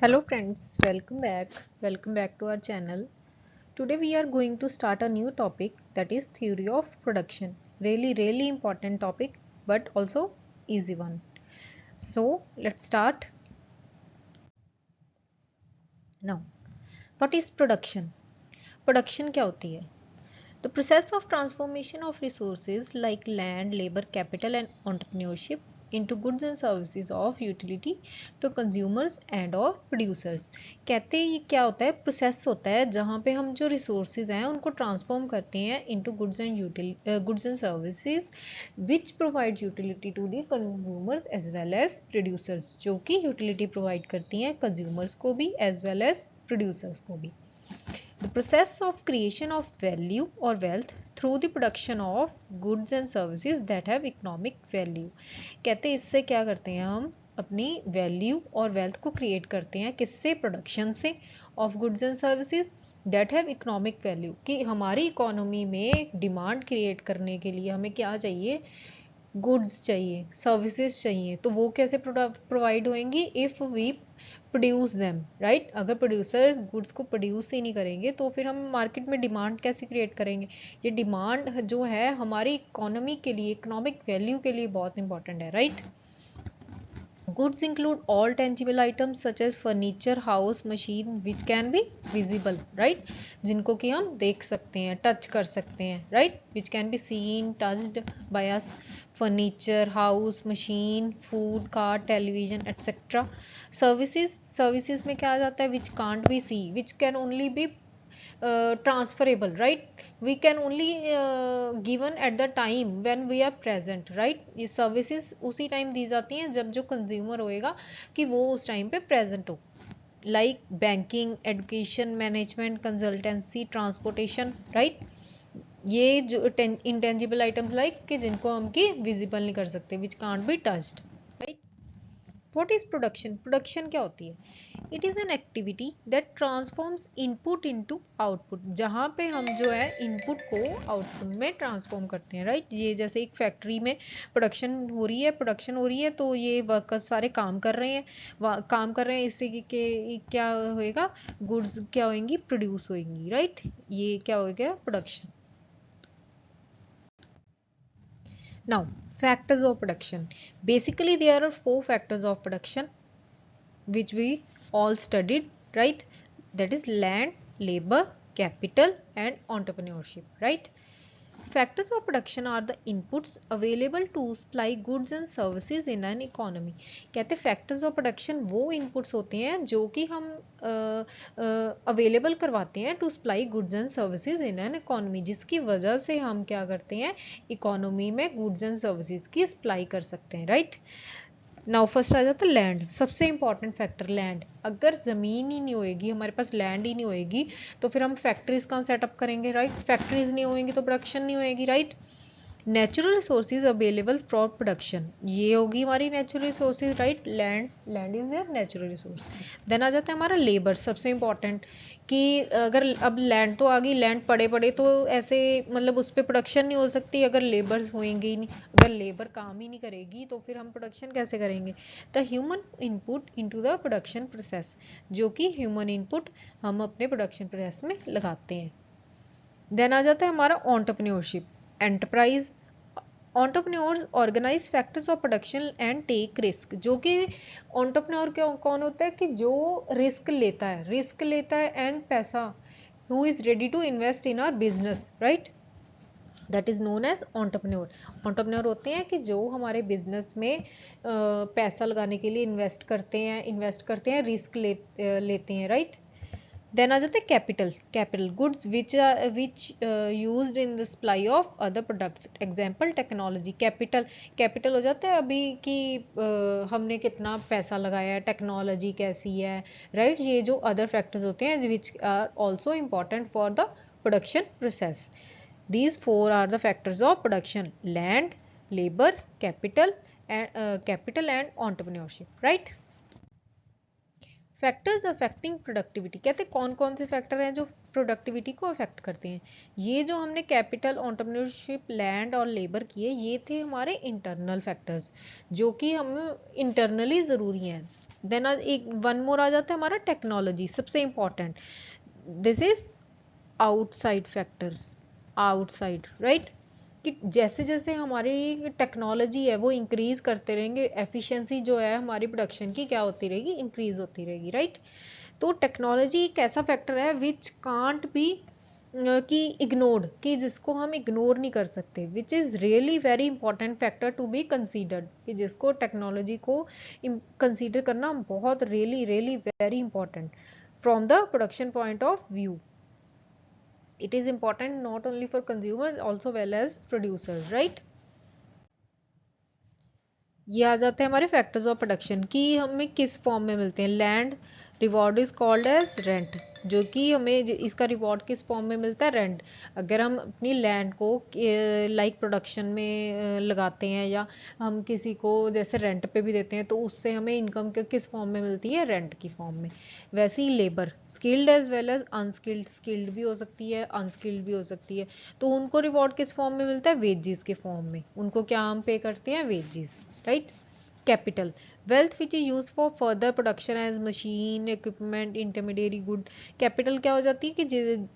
Hello friends, welcome back to our channel. Today we are going to start a new topic, that is theory of production. Really important topic, but also easy one. So let's start now. What is production? Production क्या होती है? The process of transformation of resources like land, labor, capital and entrepreneurship into goods and services of utility to consumers and or producers. कहते हैं ये क्या होता है, process होता है जहाँ पे हम जो रिसोर्सेज हैं उनको ट्रांसफॉर्म करते हैं into goods and services which provide utility to the consumers as well as producers, जो कि यूटिलिटी प्रोवाइड करती हैं कंज्यूमर्स को भी एज वेल एज प्रोड्यूसर्स को भी. The process of creation of value or wealth through the production of goods and services that have economic value. कहते हैं इससे क्या करते हैं, हम अपनी वैल्यू और वेल्थ को क्रिएट करते हैं. किससे? प्रोडक्शन से of goods and services that have economic value. कि हमारी इकोनॉमी में डिमांड क्रिएट करने के लिए हमें क्या चाहिए? गुड्स चाहिए, सर्विसेज चाहिए. तो वो कैसे प्रोवाइड होंगी? If we produce them, right. अगर प्रोड्यूसर्स गुड्स को प्रोड्यूस ही नहीं करेंगे तो फिर हम मार्केट में डिमांड कैसे क्रिएट करेंगे? ये डिमांड जो है हमारी इकोनॉमी के लिए, इकोनॉमिक वैल्यू के लिए बहुत इंपॉर्टेंट है, right. Goods include all tangible items such as furniture, house, machine which can be visible, right? जिनको कि हम देख सकते हैं, टच कर सकते हैं, right? Which can be seen, touched by us. Furniture, house, machine, food, car, television, etc. Services में क्या आ जाता है? Which can't be see, which can only be transferable, right? We can only given at the time when we are present, right? ये services उसी time दी जाती हैं जब जो कंज्यूमर होएगा कि वो उस टाइम पे प्रेजेंट हो. Like banking, education, management, consultancy, transportation, right. ये जो इंटेंजिबल आइटम्स लाइक कि जिनको हम की विजिबल नहीं कर सकते, विच can't be touched, right. What is production? Production क्या होती है? It is an activity that transforms input into output. जहाँ पे हम जो है इनपुट को आउटपुट में ट्रांसफॉर्म करते हैं, राइट. ये जैसे एक फैक्ट्री में प्रोडक्शन हो रही है तो ये वर्कर्स सारे काम कर रहे हैं, इससे क्या होएगा? गुड्स क्या होंगी? प्रोड्यूस होंगी, राइट. ये क्या हो गया? Production. Now, factors of production. Basically, there are 4 factors of production which we all studied, right? That is land, labor, capital and entrepreneurship, right? Factors of production are the inputs available to supply goods and services in an economy. कहते हैं factors of production वो inputs होते हैं जो कि हम available करवाते हैं to supply goods and services in an economy, जिसकी वजह से हम क्या करते हैं? economy में goods and services की supply कर सकते हैं, right? नाउ फर्स्ट आ जाता है लैंड. सबसे इंपॉर्टेंट फैक्टर लैंड. अगर ज़मीन ही नहीं होएगी, हमारे पास लैंड ही नहीं होएगी तो फिर हम फैक्ट्रीज कहाँ सेटअप करेंगे, राइट. फैक्ट्रीज नहीं होएंगी तो प्रोडक्शन नहीं होएगी, right. Natural resources available for production, ये होगी हमारी natural resources, right. Land is their natural resource. Then आ जाता है हमारा लेबर. सबसे इंपॉर्टेंट कि अगर अब लैंड तो आ गई, लैंड पड़े तो ऐसे मतलब उस पर प्रोडक्शन नहीं हो सकती अगर लेबर होएंगे ही नहीं. अगर लेबर काम ही नहीं करेगी तो फिर हम प्रोडक्शन कैसे करेंगे? The human input into the production process, जो कि ह्यूमन इनपुट हम अपने प्रोडक्शन प्रोसेस में लगाते हैं. देन आ जाता है हमारा entrepreneurship. Enterprise entrepreneurs organize factors of production and take risk. जो कि एंटरप्रेन्योर कौन होता है? कि जो रिस्क लेता है एंड पैसा, who is ready to invest in our business, right. That is known as entrepreneur. Entrepreneur होते हैं कि जो हमारे बिजनेस में पैसा लगाने के लिए इन्वेस्ट करते हैं, रिस्क लेते हैं, राइट. देन आ जाता है capital goods which used in the supply of other products. Example technology. Capital हो जाता है अभी कि हमने कितना पैसा लगाया है, टेक्नोलॉजी कैसी है, राइट. ये जो अदर फैक्टर्स होते हैं which are also important for the production process. These 4 are the factors of production: land, labor, capital and entrepreneurship, right. Factors affecting productivity. कहते हैं कौन कौन से फैक्टर हैं जो प्रोडक्टिविटी को अफेक्ट करते हैं? ये जो हमने कैपिटल, एंटरप्रेन्योरशिप, लैंड और लेबर किए, ये थे हमारे इंटरनल फैक्टर्स जो कि हम इंटरनली ज़रूरी हैं. देन एक वन मोर आ जाता है हमारा टेक्नोलॉजी, सबसे important. This is outside factors, outside, right, कि जैसे जैसे हमारी टेक्नोलॉजी है वो इंक्रीज करते रहेंगे, एफिशिएंसी जो है हमारी प्रोडक्शन की क्या होती रहेगी, इंक्रीज होती रहेगी, राइट। तो टेक्नोलॉजी एक ऐसा फैक्टर है विच कांट बी कि इग्नोर्ड, कि जिसको हम इग्नोर नहीं कर सकते, which is really very important factor to be considered, कि जिसको टेक्नोलॉजी को कंसीडर करना बहुत really really very important from the production point of view. It is important not only for consumers also well as producers, right। ये आ जाते हैं हमारे factors of production कि हमें किस फॉर्म में मिलते हैं। Land reward is called as rent, जो कि हमें इसका रिवॉर्ड किस फॉर्म में मिलता है, रेंट। अगर हम अपनी लैंड को लाइक प्रोडक्शन में लगाते हैं या हम किसी को जैसे रेंट पे भी देते हैं तो उससे हमें इनकम किस फॉर्म में मिलती है, रेंट की फॉर्म में। वैसे ही labour skilled as well as unskilled, skilled भी हो सकती है अनस्किल्ड भी हो सकती है, तो उनको रिवॉर्ड किस फॉर्म में मिलता है, वेजेस के फॉर्म में। उनको क्या हम पे करते हैं, wages, right. Capital wealth which is use for further production as machine equipment intermediary good. Capital क्या हो जाती है कि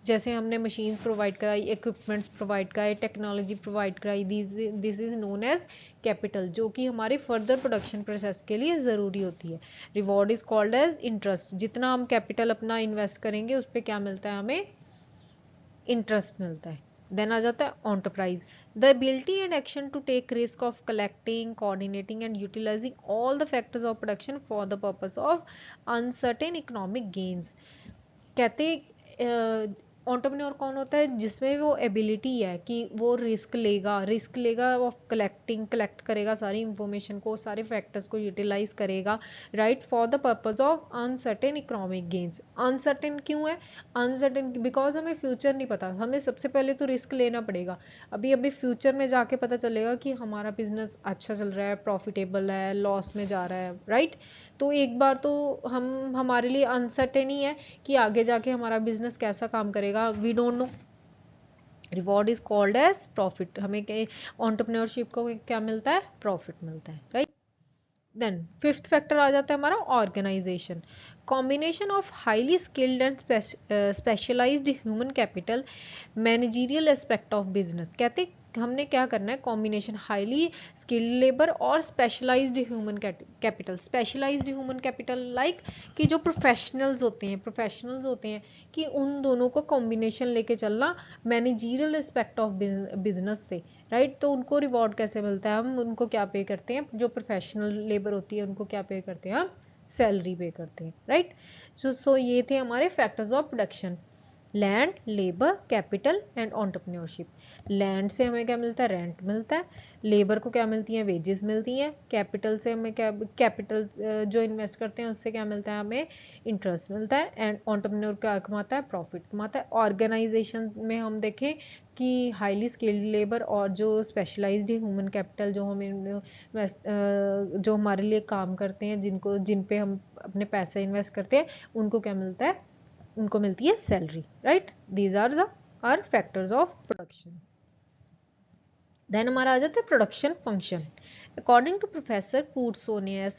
जैसे हमने मशीन प्रोवाइड कराई, इक्विपमेंट्स प्रोवाइड कराए, टेक्नोलॉजी प्रोवाइड कराई, this is known as capital, जो कि हमारे फर्दर प्रोडक्शन प्रोसेस के लिए ज़रूरी होती है। Reward is called as interest, जितना हम कैपिटल अपना इन्वेस्ट करेंगे उस पर क्या मिलता है, हमें इंटरेस्ट मिलता है। देन आ जाता है enterprise, the ability and action to take risk of collecting coordinating and utilizing all the factors of production for the purpose of uncertain economic gains. कहते एंटरप्रेन्योर कौन होता है, जिसमें वो एबिलिटी है कि वो रिस्क लेगा ऑफ कलेक्ट करेगा सारी इंफॉर्मेशन को, सारे फैक्टर्स को यूटिलाइज करेगा, right, for the purpose of uncertain economic gains. Uncertain क्यों है, अनसर्टेन बिकॉज हमें फ्यूचर नहीं पता, हमें सबसे पहले तो रिस्क लेना पड़ेगा। अभी अभी फ्यूचर में जाके पता चलेगा कि हमारा बिजनेस अच्छा चल रहा है, प्रॉफिटेबल है, लॉस में जा रहा है, राइट। तो एक बार तो हमारे लिए अनसर्टेन ही है कि आगे जाके हमारा बिजनेस कैसा काम करेगा, we don't know. Reward is called as profit, हमें एंटरप्रेन्योरशिप को क्या मिलता है, प्रॉफिट मिलता है, राइट। देन फिफ्थ फैक्टर आ जाता है हमारा organization, combination of highly skilled and specialized human capital, managerial aspect of business. कहते हमने क्या करना है, कॉम्बिनेशन हाईली स्किल्ड लेबर और specialized human capital. Specialized human capital like कि जो प्रोफेशनल्स होते हैं कि उन दोनों को कॉम्बिनेशन लेके चलना मैनेजरियल एस्पेक्ट ऑफ बिजनेस से, राइट। तो उनको रिवॉर्ड कैसे मिलता है, हम उनको क्या पे करते हैं, जो प्रोफेशनल लेबर होती है उनको क्या पे करते हैं, हम सैलरी पे करते हैं, राइट। सो ये थे हमारे factors of production, land, labour, capital and entrepreneurship. Land से हमें क्या मिलता है, रेंट मिलता है। लेबर को क्या मिलती है, वेजेस मिलती हैं। कैपिटल से हमें क्या, कैपिटल जो इन्वेस्ट करते हैं उससे क्या मिलता है, हमें इंटरेस्ट मिलता है। एंड एंटरप्रेन्योर क्या कमाता है, प्रॉफिट कमाता है। ऑर्गेनाइजेशन में हम देखें कि हाईली स्किल्ड लेबर और जो स्पेशलाइज्ड ह्यूमन कैपिटल जो हमें जो हमारे लिए काम करते हैं, जिन पे हम अपने पैसे इन्वेस्ट करते हैं, उनको क्या मिलता है, उनको मिलती है salary, right. These are the are factors of production. Then हमारा आ जाता है production function. According to professor Koutsoyiannis,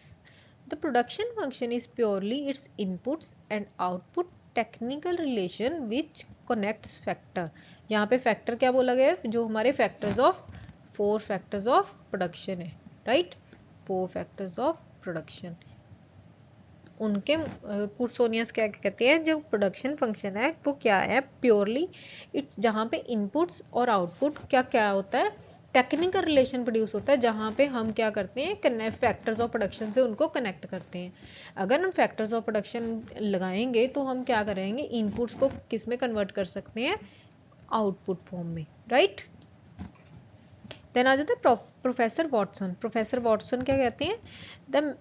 the production function is purely its inputs and output technical relation which connects factor. यहाँ पे फैक्टर क्या बोला गया है, जो हमारे factors of, 4 factors of production है, राइट। 4 फैक्टर्स ऑफ प्रोडक्शन, उनके कुर्सोनियस क्या कहते हैं, जो प्रोडक्शन फंक्शन है वो क्या है, प्योरली इट्स, जहाँ पे इनपुट्स और आउटपुट क्या क्या होता है, टेक्निकल रिलेशन प्रोड्यूस होता है, जहाँ पे हम क्या करते हैं, कनेक्ट फैक्टर्स ऑफ प्रोडक्शन से उनको कनेक्ट करते हैं। अगर हम फैक्टर्स ऑफ प्रोडक्शन लगाएंगे तो हम क्या करेंगे, इनपुट्स को किस में कन्वर्ट कर सकते हैं, आउटपुट फॉर्म में, राइट। देन आ जाता है प्रोफेसर वॉटसन। प्रोफेसर वॉटसन क्या कहते हैं, the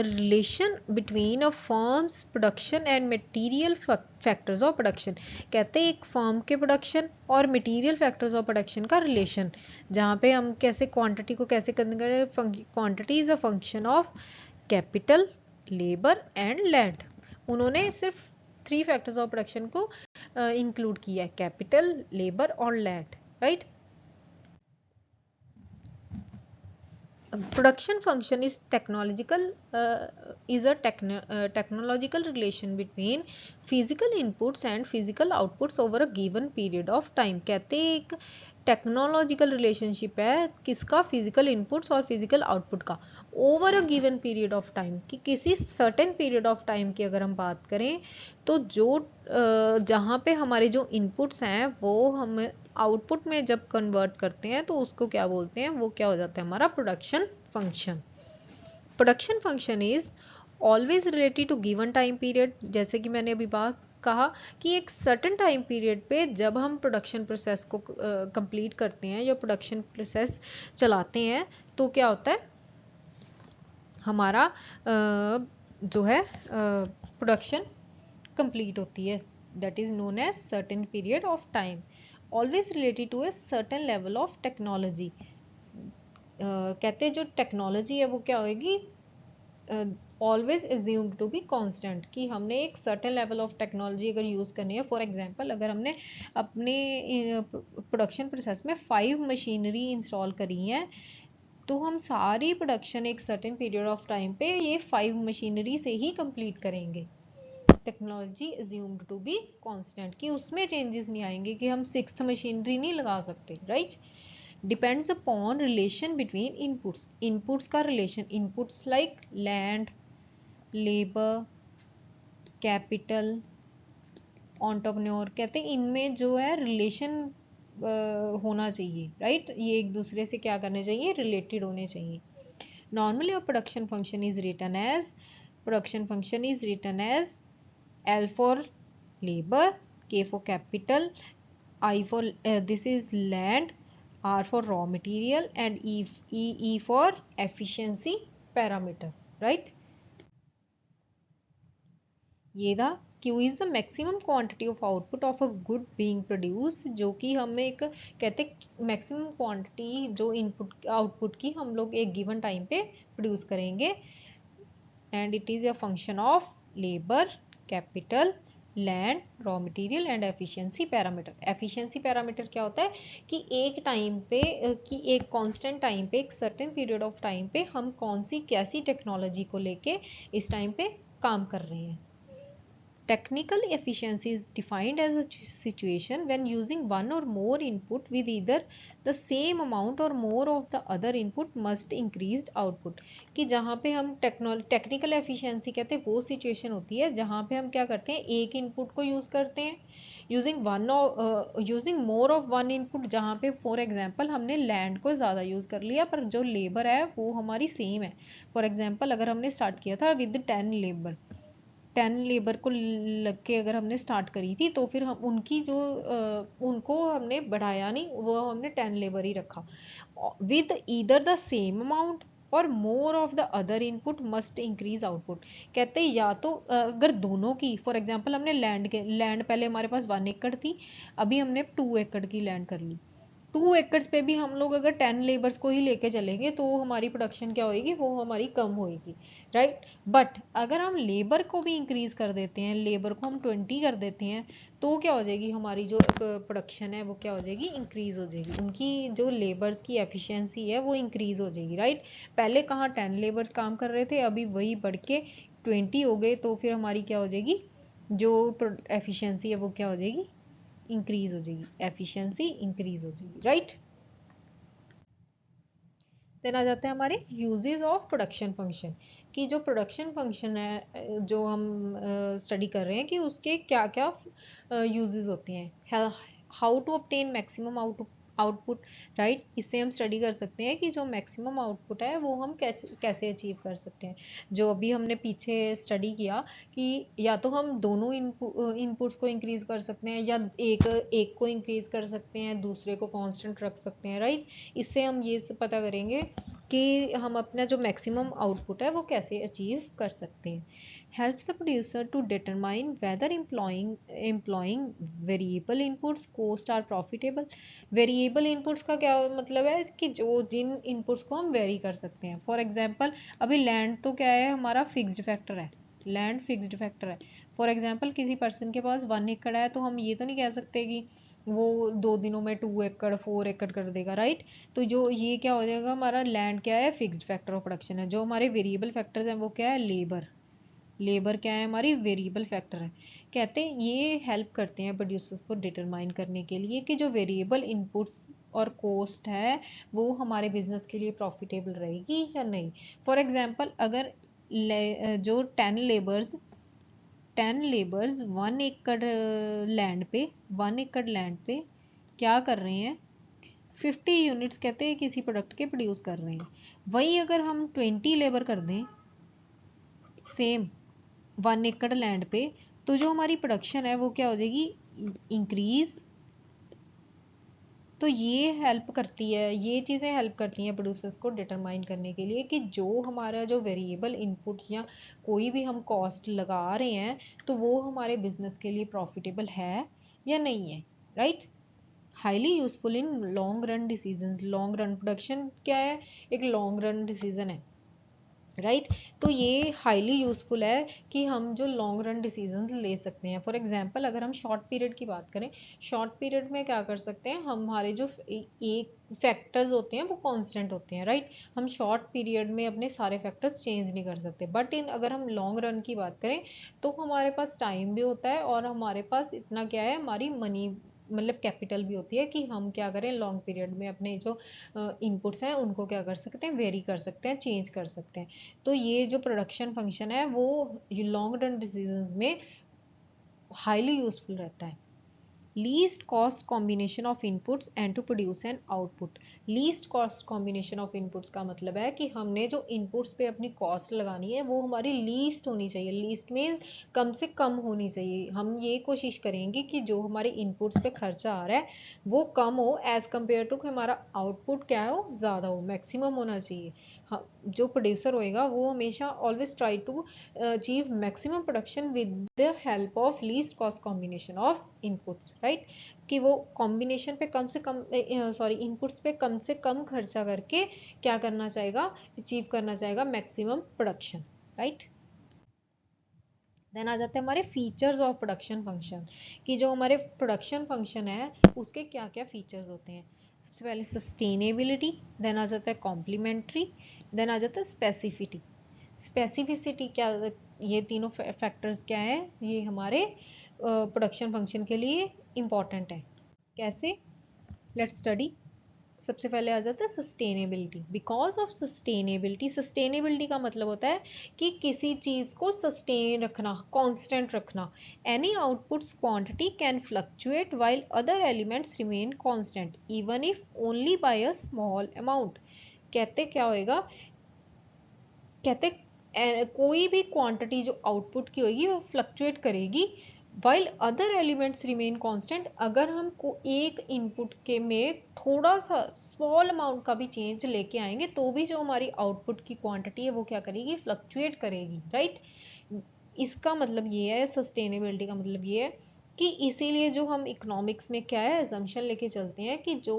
relation between a firms production and material factors of production. कहते हैं एक फर्म के प्रोडक्शन और मटेरियल फैक्टर्स ऑफ प्रोडक्शन का रिलेशन, जहाँ पे हम कैसे क्वांटिटी को कैसे करें, quantity is a function of capital, labour and land. उन्होंने सिर्फ 3 फैक्टर्स ऑफ प्रोडक्शन को इंक्लूड किया है, कैपिटल, लेबर और land, right. Production function is technological relation between physical inputs and physical outputs over a given period of time. कहते हैं एक technological relationship है किसका, फिजिकल इनपुट्स और फिजिकल आउटपुट का over a given period of time, कि किसी certain period of time की अगर हम बात करें तो जो जहाँ पे हमारे जो इनपुट्स हैं वो हम आउटपुट में जब कन्वर्ट करते हैं तो उसको क्या बोलते हैं, वो क्या हो जाता है हमारा production function. Production function is always related to given time period. जैसे कि मैंने अभी बात कहा कि एक सर्टेन टाइम पीरियड पे जब हम प्रोडक्शन प्रोसेस को कंप्लीट करते हैं या प्रोडक्शन प्रोसेस चलाते हैं तो क्या होता है हमारा जो है प्रोडक्शन कंप्लीट होती है. That is known as certain period of time, always related to a certain level of technology. कहते हैं जो टेक्नोलॉजी है वो क्या होगी, always assumed to be constant, कि हमने एक सर्टेन लेवल ऑफ टेक्नोलॉजी अगर यूज़ करनी है. फॉर एग्जांपल अगर हमने अपने प्रोडक्शन प्रोसेस में 5 मशीनरी इंस्टॉल करी हैं तो हम सारी प्रोडक्शन एक सर्टेन पीरियड ऑफ टाइम पे ये 5 मशीनरी से ही कंप्लीट करेंगे. Technology assumed to be constant, कि उसमें चेंजेस नहीं आएंगे कि हम 6th मशीनरी नहीं लगा सकते, right. Depends upon relation between inputs. Inputs का relation, inputs like land, labour, capital, entrepreneur, कहते हैं इनमें जो है रिलेशन होना चाहिए, राइट. ये एक दूसरे से क्या करने चाहिए, रिलेटेड होने चाहिए. Normally a production function is written as L for labor, K for capital, I for this is land, R for raw material, and E for efficiency parameter, right. ये था Q is the maximum quantity of output of a good being produced, जो कि हमें एक कहते maximum quantity जो input output की हम लोग एक गिवन टाइम पे प्रोड्यूस करेंगे. And it is a function of labour, capital, land, raw material and efficiency parameter. Efficiency parameter क्या होता है कि एक टाइम पे कि एक कांस्टेंट टाइम पे एक सर्टेन पीरियड ऑफ टाइम पे हम कौन सी कैसी टेक्नोलॉजी को लेके इस टाइम पे काम कर रहे हैं. Technical efficiency is defined as a situation when using one or more input with either the same amount or more of the other input must increased output. कि जहाँ पे हम टेक्निकल एफिशिएंसी कहते हैं वो सिचुएशन होती है जहाँ पे हम क्या करते हैं एक इनपुट को यूज़ करते हैं using more of one input, जहाँ पे फॉर एग्जांपल हमने लैंड को ज़्यादा यूज़ कर लिया पर जो लेबर है वो हमारी सेम है. फॉर एग्जांपल अगर हमने स्टार्ट किया था विद 10 लेबर को लग के अगर हमने स्टार्ट करी थी तो फिर हम उनकी जो उनको हमने बढ़ाया नहीं, वो हमने 10 लेबर ही रखा. With either the same amount or more of the other input must increase output. कहते हैं या तो अगर दोनों की, फॉर एग्जांपल हमने लैंड पहले हमारे पास 1 एकड़ थी, अभी हमने 2 एकड़ की लैंड कर ली. 2 एकड़ पे भी हम लोग अगर 10 लेबर्स को ही लेके चलेंगे तो हमारी प्रोडक्शन क्या होगी, वो हमारी कम होगी, राइट. बट अगर हम लेबर को भी इंक्रीज कर देते हैं, लेबर को हम 20 कर देते हैं तो क्या हो जाएगी हमारी जो प्रोडक्शन है वो क्या हो जाएगी, इंक्रीज हो जाएगी. उनकी जो लेबर्स की एफिशिएंसी है वो इंक्रीज हो जाएगी, राइट. पहले कहाँ 10 लेबर्स काम कर रहे थे, अभी वही बढ़ के 20 हो गए तो फिर हमारी क्या हो जाएगी, जो एफिशिएंसी है वो क्या हो जाएगी, इंक्रीज हो जाएगी, एफिशिएंसी इंक्रीज हो जाएगी, राइट. देन आ जाते हैं हमारे यूजेस ऑफ प्रोडक्शन फंक्शन, कि जो प्रोडक्शन फंक्शन है जो हम स्टडी कर रहे हैं कि उसके क्या क्या यूजेस होते हैं. How to obtain maximum output, right. इससे हम स्टडी कर सकते हैं कि जो मैक्सिमम आउटपुट है वो हम कैसे अचीव कर सकते हैं. जो अभी हमने पीछे स्टडी किया कि या तो हम दोनों इनपुट्स को इंक्रीज कर सकते हैं या एक को इंक्रीज कर सकते हैं, दूसरे को कांस्टेंट रख सकते हैं, राइट. इससे हम ये पता करेंगे कि हम अपना जो मैक्सिमम आउटपुट है वो कैसे अचीव कर सकते हैं. Helps the producer to determine whether employing variable inputs cost are profitable. Variable inputs का क्या मतलब है कि जो जिन इनपुट्स को हम वेरी कर सकते हैं. फॉर एग्जांपल अभी लैंड तो क्या है, हमारा फिक्स्ड फैक्टर है, लैंड फिक्स्ड फैक्टर है. फॉर एग्जांपल किसी पर्सन के पास 1 एकड़ है तो हम ये तो नहीं कह सकते कि वो 2 दिनों में 2 एकड़ 4 एकड़ कर देगा, राइट। तो जो ये क्या हो जाएगा, हमारा लैंड क्या है, फिक्स्ड फैक्टर ऑफ प्रोडक्शन है। जो हमारे वेरिएबल फैक्टर्स हैं वो क्या है, लेबर। लेबर क्या है, हमारी वेरिएबल फैक्टर है। कहते हैं ये हेल्प करते हैं प्रोड्यूसर्स को डिटरमाइन करने के लिए कि जो वेरिएबल इनपुट्स और कॉस्ट है वो हमारे बिजनेस के लिए प्रॉफिटेबल रहेगी या नहीं। फॉर एग्जांपल, अगर जो 10 लेबर्स 1 एकड़ लैंड पे क्या कर रहे हैं, 50 यूनिट्स कहते हैं किसी प्रोडक्ट के प्रोड्यूस कर रहे हैं। वही अगर हम 20 लेबर कर दें सेम 1 एकड़ लैंड पे, तो जो हमारी प्रोडक्शन है वो क्या हो जाएगी, इंक्रीज। तो ये हेल्प करती है, ये चीज़ें हेल्प करती हैं प्रोड्यूसर्स को डिटरमाइन करने के लिए कि जो हमारा जो वेरिएबल इनपुट या कोई भी हम कॉस्ट लगा रहे हैं तो वो हमारे बिजनेस के लिए प्रॉफिटेबल है या नहीं है, right. Highly useful in long run decisions. Long run production क्या है, एक लॉन्ग रन डिसीजन है, राइट। तो ये हाईली यूजफुल है कि हम जो लॉन्ग रन डिसीजंस ले सकते हैं। फॉर एग्जांपल, अगर हम शॉर्ट पीरियड की बात करें, शॉर्ट पीरियड में क्या कर सकते हैं, हमारे जो एक फैक्टर्स होते हैं वो कांस्टेंट होते हैं, राइट। हम शॉर्ट पीरियड में अपने सारे फैक्टर्स चेंज नहीं कर सकते, बट अगर हम लॉन्ग रन की बात करें तो हमारे पास टाइम भी होता है और हमारे पास इतना क्या है, हमारी मनी मतलब कैपिटल भी होती है कि हम क्या करें, लॉन्ग पीरियड में अपने जो इनपुट्स हैं उनको क्या कर सकते हैं, वेरी कर सकते हैं, चेंज कर सकते हैं। तो ये जो प्रोडक्शन फंक्शन है वो लॉन्ग रन डिसीजंस में हाईली यूजफुल रहता है। Least cost combination of inputs and to produce an output. Least cost combination of inputs का मतलब है कि हमने जो इनपुट्स पे अपनी कॉस्ट लगानी है वो हमारी लीस्ट होनी चाहिए। लीस्ट में कम से कम होनी चाहिए। हम ये कोशिश करेंगे कि जो हमारे इनपुट्स पे खर्चा आ रहा है वो कम हो एज कम्पेयर टू हमारा आउटपुट क्या हो, ज़्यादा हो, मैक्सिमम होना चाहिए। हाँ, जो प्रोड्यूसर होएगा वो हमेशा always try to achieve maximum production with the help of least cost combination of inputs, right. कि वो कॉम्बिनेशन पे कम से कम सॉरी इनपुट्स पे कम से कम खर्चा करके क्या करना चाहेगा, अचीव करना चाहेगा मैक्सिमम प्रोडक्शन, राइट। देन आ जाते हैं हमारे फीचर्स ऑफ प्रोडक्शन फंक्शन, कि जो हमारे प्रोडक्शन फंक्शन है उसके क्या क्या फीचर्स होते हैं। सबसे पहले सस्टेनेबिलिटी, देन आ जाता है कॉम्प्लीमेंट्री, देन आ जाता है स्पेसिफिटी। स्पेसिफिसिटी क्या, ये तीनों फैक्टर्स क्या है, ये हमारे प्रोडक्शन फंक्शन के लिए इम्पॉर्टेंट है। कैसे, लेट्स स्टडी। सबसे पहले आ जाता है sustainability. Because of sustainability, sustainability का मतलब होता है कि किसी चीज़ को सस्टेन रखना, कांस्टेंट रखना। Any outputs quantity can fluctuate while other elements remain constant even if only by a small amount. कहते क्या होएगा, कहते कोई भी क्वांटिटी जो आउटपुट की होगी वो फ्लक्चुएट करेगी while other elements remain constant. अगर हम को एक इनपुट के में थोड़ा सा स्मॉल अमाउंट का भी चेंज लेके आएंगे तो भी जो हमारी आउटपुट की क्वांटिटी है वो क्या करेगी, फ्लक्चुएट करेगी, राइट। इसका मतलब ये है, सस्टेनेबिलिटी का मतलब ये है कि इसीलिए जो हम इकोनॉमिक्स में क्या है असम्पशन लेके चलते हैं कि जो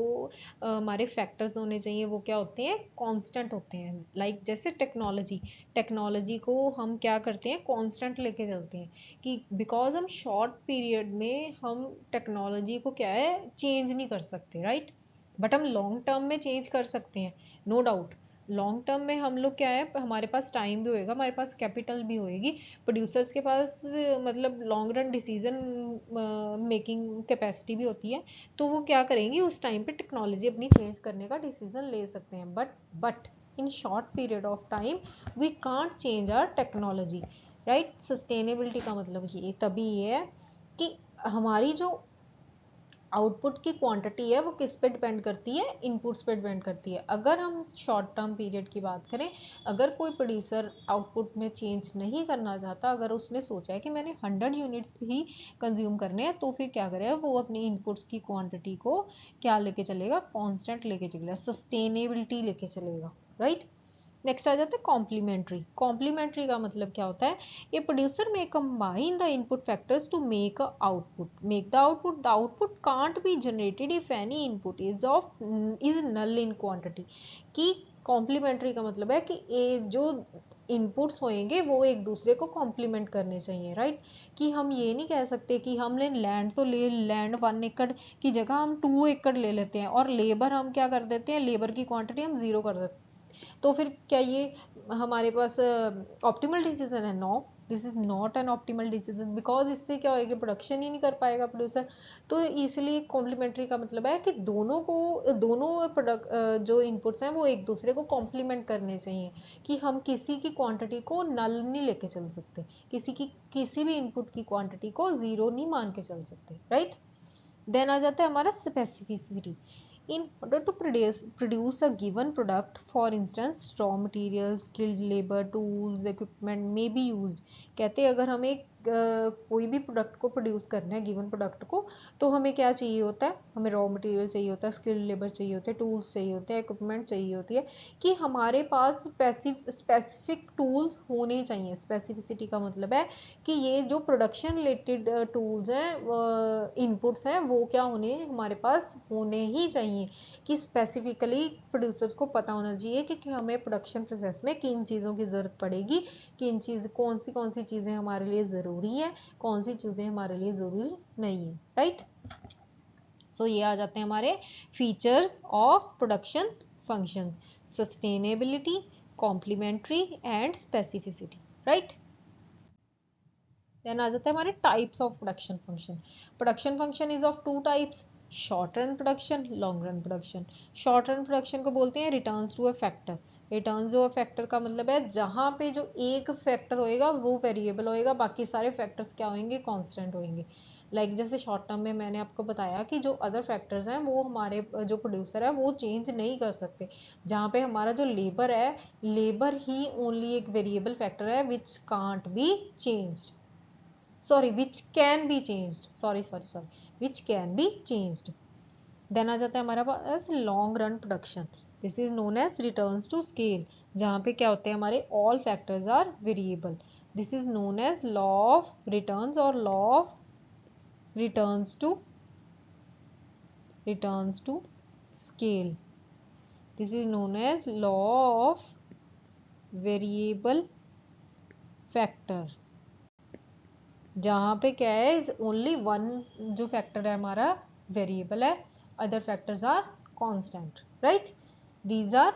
हमारे फैक्टर्स होने चाहिए वो क्या होते हैं, कांस्टेंट होते हैं। लाइक जैसे टेक्नोलॉजी, टेक्नोलॉजी को हम क्या करते हैं, कांस्टेंट लेके चलते हैं कि बिकॉज हम शॉर्ट पीरियड में हम टेक्नोलॉजी को क्या है, चेंज नहीं कर सकते, राइट। बट हम लॉन्ग टर्म में चेंज कर सकते हैं, नो डाउट। लॉन्ग टर्म में हम लोग क्या है, हमारे पास टाइम भी होएगा, हमारे पास कैपिटल भी होएगी, प्रोड्यूसर्स के पास मतलब long run decision making capacity भी होती है। तो वो क्या करेंगे, उस टाइम पे टेक्नोलॉजी अपनी चेंज करने का डिसीजन ले सकते हैं। But in short period of time we can't change our technology, right. Sustainability का मतलब ये तभी ये है कि हमारी जो आउटपुट की क्वांटिटी है वो किस पे डिपेंड करती है, इनपुट्स पे डिपेंड करती है। अगर हम शॉर्ट टर्म पीरियड की बात करें, अगर कोई प्रोड्यूसर आउटपुट में चेंज नहीं करना चाहता, अगर उसने सोचा है कि मैंने 100 यूनिट्स ही कंज्यूम करने हैं, तो फिर क्या करेगा, वो अपनी इनपुट्स की क्वांटिटी को क्या लेके चलेगा, कॉन्स्टेंट लेके चलेगा, सस्टेनेबिलिटी लेके चलेगा, राइट। नेक्स्ट आ जाता है कॉम्प्लीमेंट्री। कॉम्प्लीमेंट्री का मतलब क्या होता है, ये प्रोड्यूसर में combine the input factors to make a output, make the output can't be generated if any input is null in quantity. कि कॉम्प्लीमेंट्री का मतलब है कि ये जो इनपुट्स होंगे वो एक दूसरे को कॉम्प्लीमेंट करने चाहिए, राइट। कि हम ये नहीं कह सकते कि हमने लैंड तो ले, लैंड 1 एकड़ की जगह हम 2 एकड़ ले लेते हैं और लेबर हम क्या कर देते हैं, लेबर की क्वांटिटी हम 0 कर देते हैं, तो फिर क्या ये हमारे पास ऑप्टिमल डिसीजन है? No, this is not an optimal decision, because इससे क्या होएगा, प्रोडक्शन ही नहीं कर पाएगा प्रोड्यूसर। तो इसलिए कॉम्प्लीमेंट्री का मतलब है कि दोनों प्रोडक्ट जो इनपुट्स हैं वो एक दूसरे को कॉम्प्लीमेंट करने चाहिए, कि हम किसी की क्वांटिटी को नल नहीं लेके चल सकते, किसी भी इनपुट की क्वांटिटी को 0 नहीं मान के चल सकते, राइट। देन आ जाता है हमारा specificity. In order to produce a given product, for instance raw materials, skilled labor, tools, equipment may be used। कहते हैं अगर हमें कोई भी प्रोडक्ट को प्रोड्यूस करना है, गिवन प्रोडक्ट को, तो हमें क्या चाहिए होता है, हमें रॉ मटेरियल चाहिए होता है, स्किल्ड लेबर चाहिए होते हैं, टूल्स चाहिए होते हैं, इक्विपमेंट चाहिए होती है, कि हमारे पास स्पेसिफिक टूल्स होने चाहिए। स्पेसिफिसिटी का मतलब है कि ये जो प्रोडक्शन रिलेटेड टूल्स हैं, इनपुट्स हैं, वो क्या होने, हमारे पास होने ही चाहिए, कि स्पेसिफिकली प्रोड्यूसर्स को पता होना चाहिए कि हमें प्रोडक्शन प्रोसेस में किन चीज़ों की ज़रूरत पड़ेगी, कौन सी चीज़ें हमारे लिए ज़रूरी है, कौन सी चीज़ें हमारे लिए ज़रूरी नहीं है, राइट। सो ये आ जाते हैं हमारे features of production function: sustainability, complementary and specificity, right. Then आ जाता है हमारे types of production function. Production function is of 2 types: short run production, long run production. Short run production को बोलते हैं returns to a factor. Returns to a factor का मतलब है जहां पे जो एक फैक्टर होएगा वो वेरिएबल होएगा, बाकी सारे फैक्टर्स क्या होंगे, कांस्टेंट होंगे। जैसे शॉर्ट टर्म में मैंने आपको बताया कि जो अदर फैक्टर्स हैं वो हमारे जो प्रोड्यूसर है वो चेंज नहीं कर सकते। जहाँ पे हमारा जो लेबर है, लेबर ही ओनली एक वेरिएबल फैक्टर है which can't be changed, which can be changed, which can be changed। Then आ जाता है हमारा पास long run production. This is known as returns to scale, जहाँ पे क्या होते हैं हमारे all factors are variable. This is known as law of returns or law of returns to scale. This is known as law of variable factor, जहाँ पे क्या है, ओनली वन जो फैक्टर है हमारा वेरिएबल है, other factors are constant, right. These are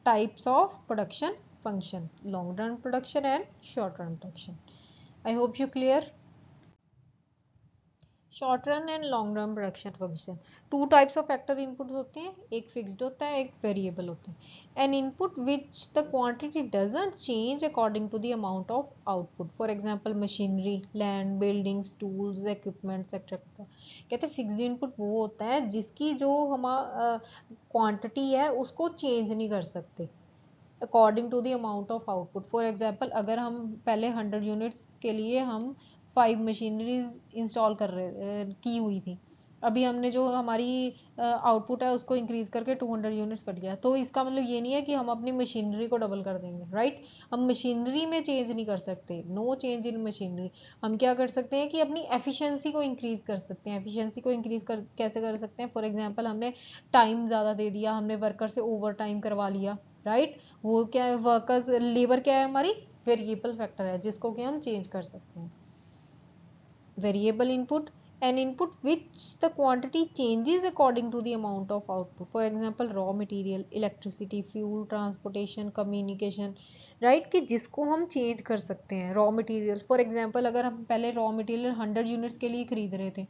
types of production function: long run production and short run production. I hope you clear. Short run and long run production function, 2 types of factor input होते हैं, एक fixed होता है, एक variable होता है। An input which the quantity doesn't change according to the amount of output, for example machinery, land, buildings, tools, equipments etcetera. कहते हैं फिक्स्ड इनपुट वो होता है जिसकी जो हमारा क्वांटिटी है उसको चेंज नहीं कर सकते according to the amount of output. For example अगर हम पहले 100 यूनिट्स के लिए हम 5 मशीनरीज इंस्टॉल की हुई थी, अभी हमने जो हमारी आउटपुट है उसको इंक्रीज करके 200 यूनिट्स कर दिया, तो इसका मतलब ये नहीं है कि हम अपनी मशीनरी को डबल कर देंगे, राइट। हम मशीनरी में चेंज नहीं कर सकते, नो चेंज इन मशीनरी। हम क्या कर सकते हैं कि अपनी एफिशिएंसी को इंक्रीज कर सकते हैं। एफिशिएंसी को इंक्रीज कैसे कर सकते हैं, फॉर एग्जाम्पल हमने टाइम ज़्यादा दे दिया, हमने वर्कर से ओवर टाइम करवा लिया, राइट। वो क्या है, वर्कर्स, लेबर क्या है हमारी वेरिएबल फैक्टर है जिसको कि हम चेंज कर सकते हैं। Variable input, an input which the quantity changes according to the amount of output, for example raw material, electricity, fuel, transportation, communication, right, कि जिसको हम चेंज कर सकते हैं। रॉ मटेरियल, फॉर एग्जांपल अगर हम पहले रॉ मटेरियल 100 यूनिट्स के लिए खरीद रहे थे,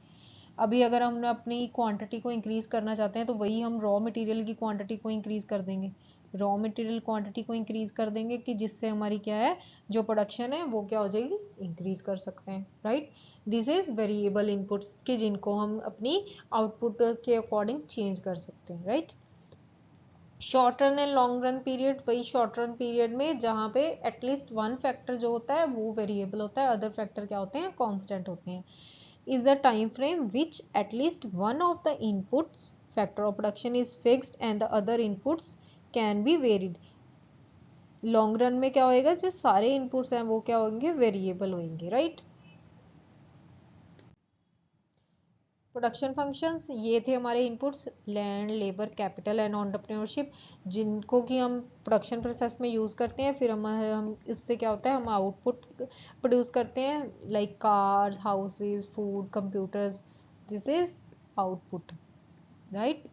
अभी अगर हम अपनी क्वांटिटी को इंक्रीज करना चाहते हैं तो वही हम रॉ मटेरियल की क्वांटिटी को इंक्रीज कर देंगे, रॉ मटेरियल क्वांटिटी को इंक्रीज कर देंगे, कि जिससे हमारी क्या है, जो प्रोडक्शन है वो क्या हो जाएगी, इंक्रीज कर सकते हैं, right. This is variable inputs कि जिनको हम अपनी आउटपुट के अकॉर्डिंग चेंज कर सकते हैं, right. Short run and long run period, वही शॉर्ट रन पीरियड में जहाँ पे एटलीस्ट वन फैक्टर जो होता है वो वेरिएबल होता है, अदर फैक्टर क्या होते हैं, कांस्टेंट होते हैं। is a time frame which at least one of the inputs factor of production is fixed and the other inputs can be varied। Long run में क्या होएगा, जो सारे इनपुट्स हैं वो क्या होंगे, वेरिएबल होंगे, राइट। प्रोडक्शन फंक्शंस ये थे हमारे inputs, land, labour, capital and entrepreneurship, जिनको कि हम प्रोडक्शन प्रोसेस में यूज़ करते हैं। फिर हम इससे क्या होता है, हम आउटपुट प्रोड्यूस करते हैं, like cars, houses, food, computers. This is output, right.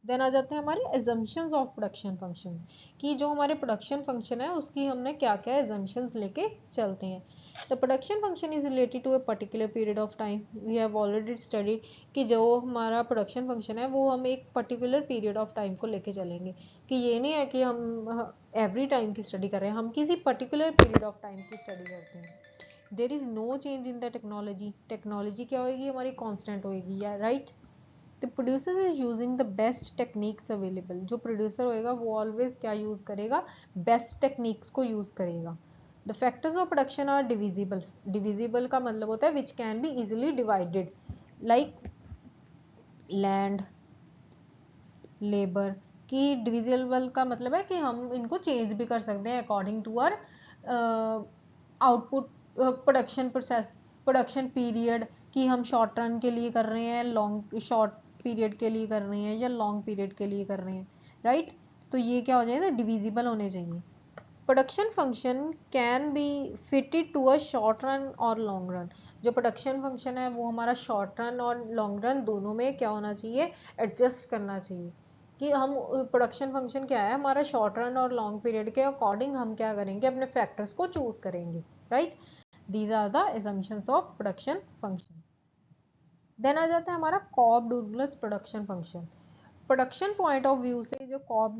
Then आ जाते हैं हमारे एजम्पशंस ऑफ प्रोडक्शन फंक्शंस, कि जो हमारे प्रोडक्शन फंक्शन है उसकी हमने क्या क्या एजम्पशंस लेके चलते हैं। The production function is related to a particular period of time. We have already studied कि जो हमारा प्रोडक्शन फंक्शन है वो हम एक पर्टिकुलर पीरियड ऑफ टाइम को लेके चलेंगे, कि ये नहीं है कि हम एवरी टाइम की स्टडी कर रहे हैं, हम किसी पर्टिकुलर पीरियड ऑफ टाइम की स्टडी करते हैं। There is no change in the technology. Technology क्या होगी, हमारी कॉन्स्टेंट होगी, या right. The producer is using the best techniques available. जो प्रोड्यूसर होएगा वो ऑलवेज क्या यूज़ करेगा, बेस्ट टेक्निक्स को यूज़ करेगा। The factors of production are divisible. Divisible का मतलब होता है which can be easily divided, like land, labour. की डिविजिबल का मतलब है कि हम इनको चेंज भी कर सकते हैं according to our output, production process, production period, कि हम शॉर्ट रन के लिए कर रहे हैं, लॉन्ग शॉर्ट पीरियड के लिए कर रहे हैं, या लॉन्ग पीरियड के लिए कर रहे हैं, राइट। तो ये क्या हो जाएगा, डिविजिबल होने चाहिए। Production function can be fitted to a short run और लॉन्ग रन। जो प्रोडक्शन फंक्शन है वो हमारा शॉर्ट रन और लॉन्ग रन दोनों में क्या होना चाहिए, एडजस्ट करना चाहिए। कि हम प्रोडक्शन फंक्शन क्या है, हमारा शॉर्ट रन और लॉन्ग पीरियड के अकॉर्डिंग हम क्या करेंगे, अपने फैक्टर्स को चूज करेंगे, right. These are the assumptions of production function. Then आ जाता है हमारा Cobb Douglas production function. Production point of view से जो कॉब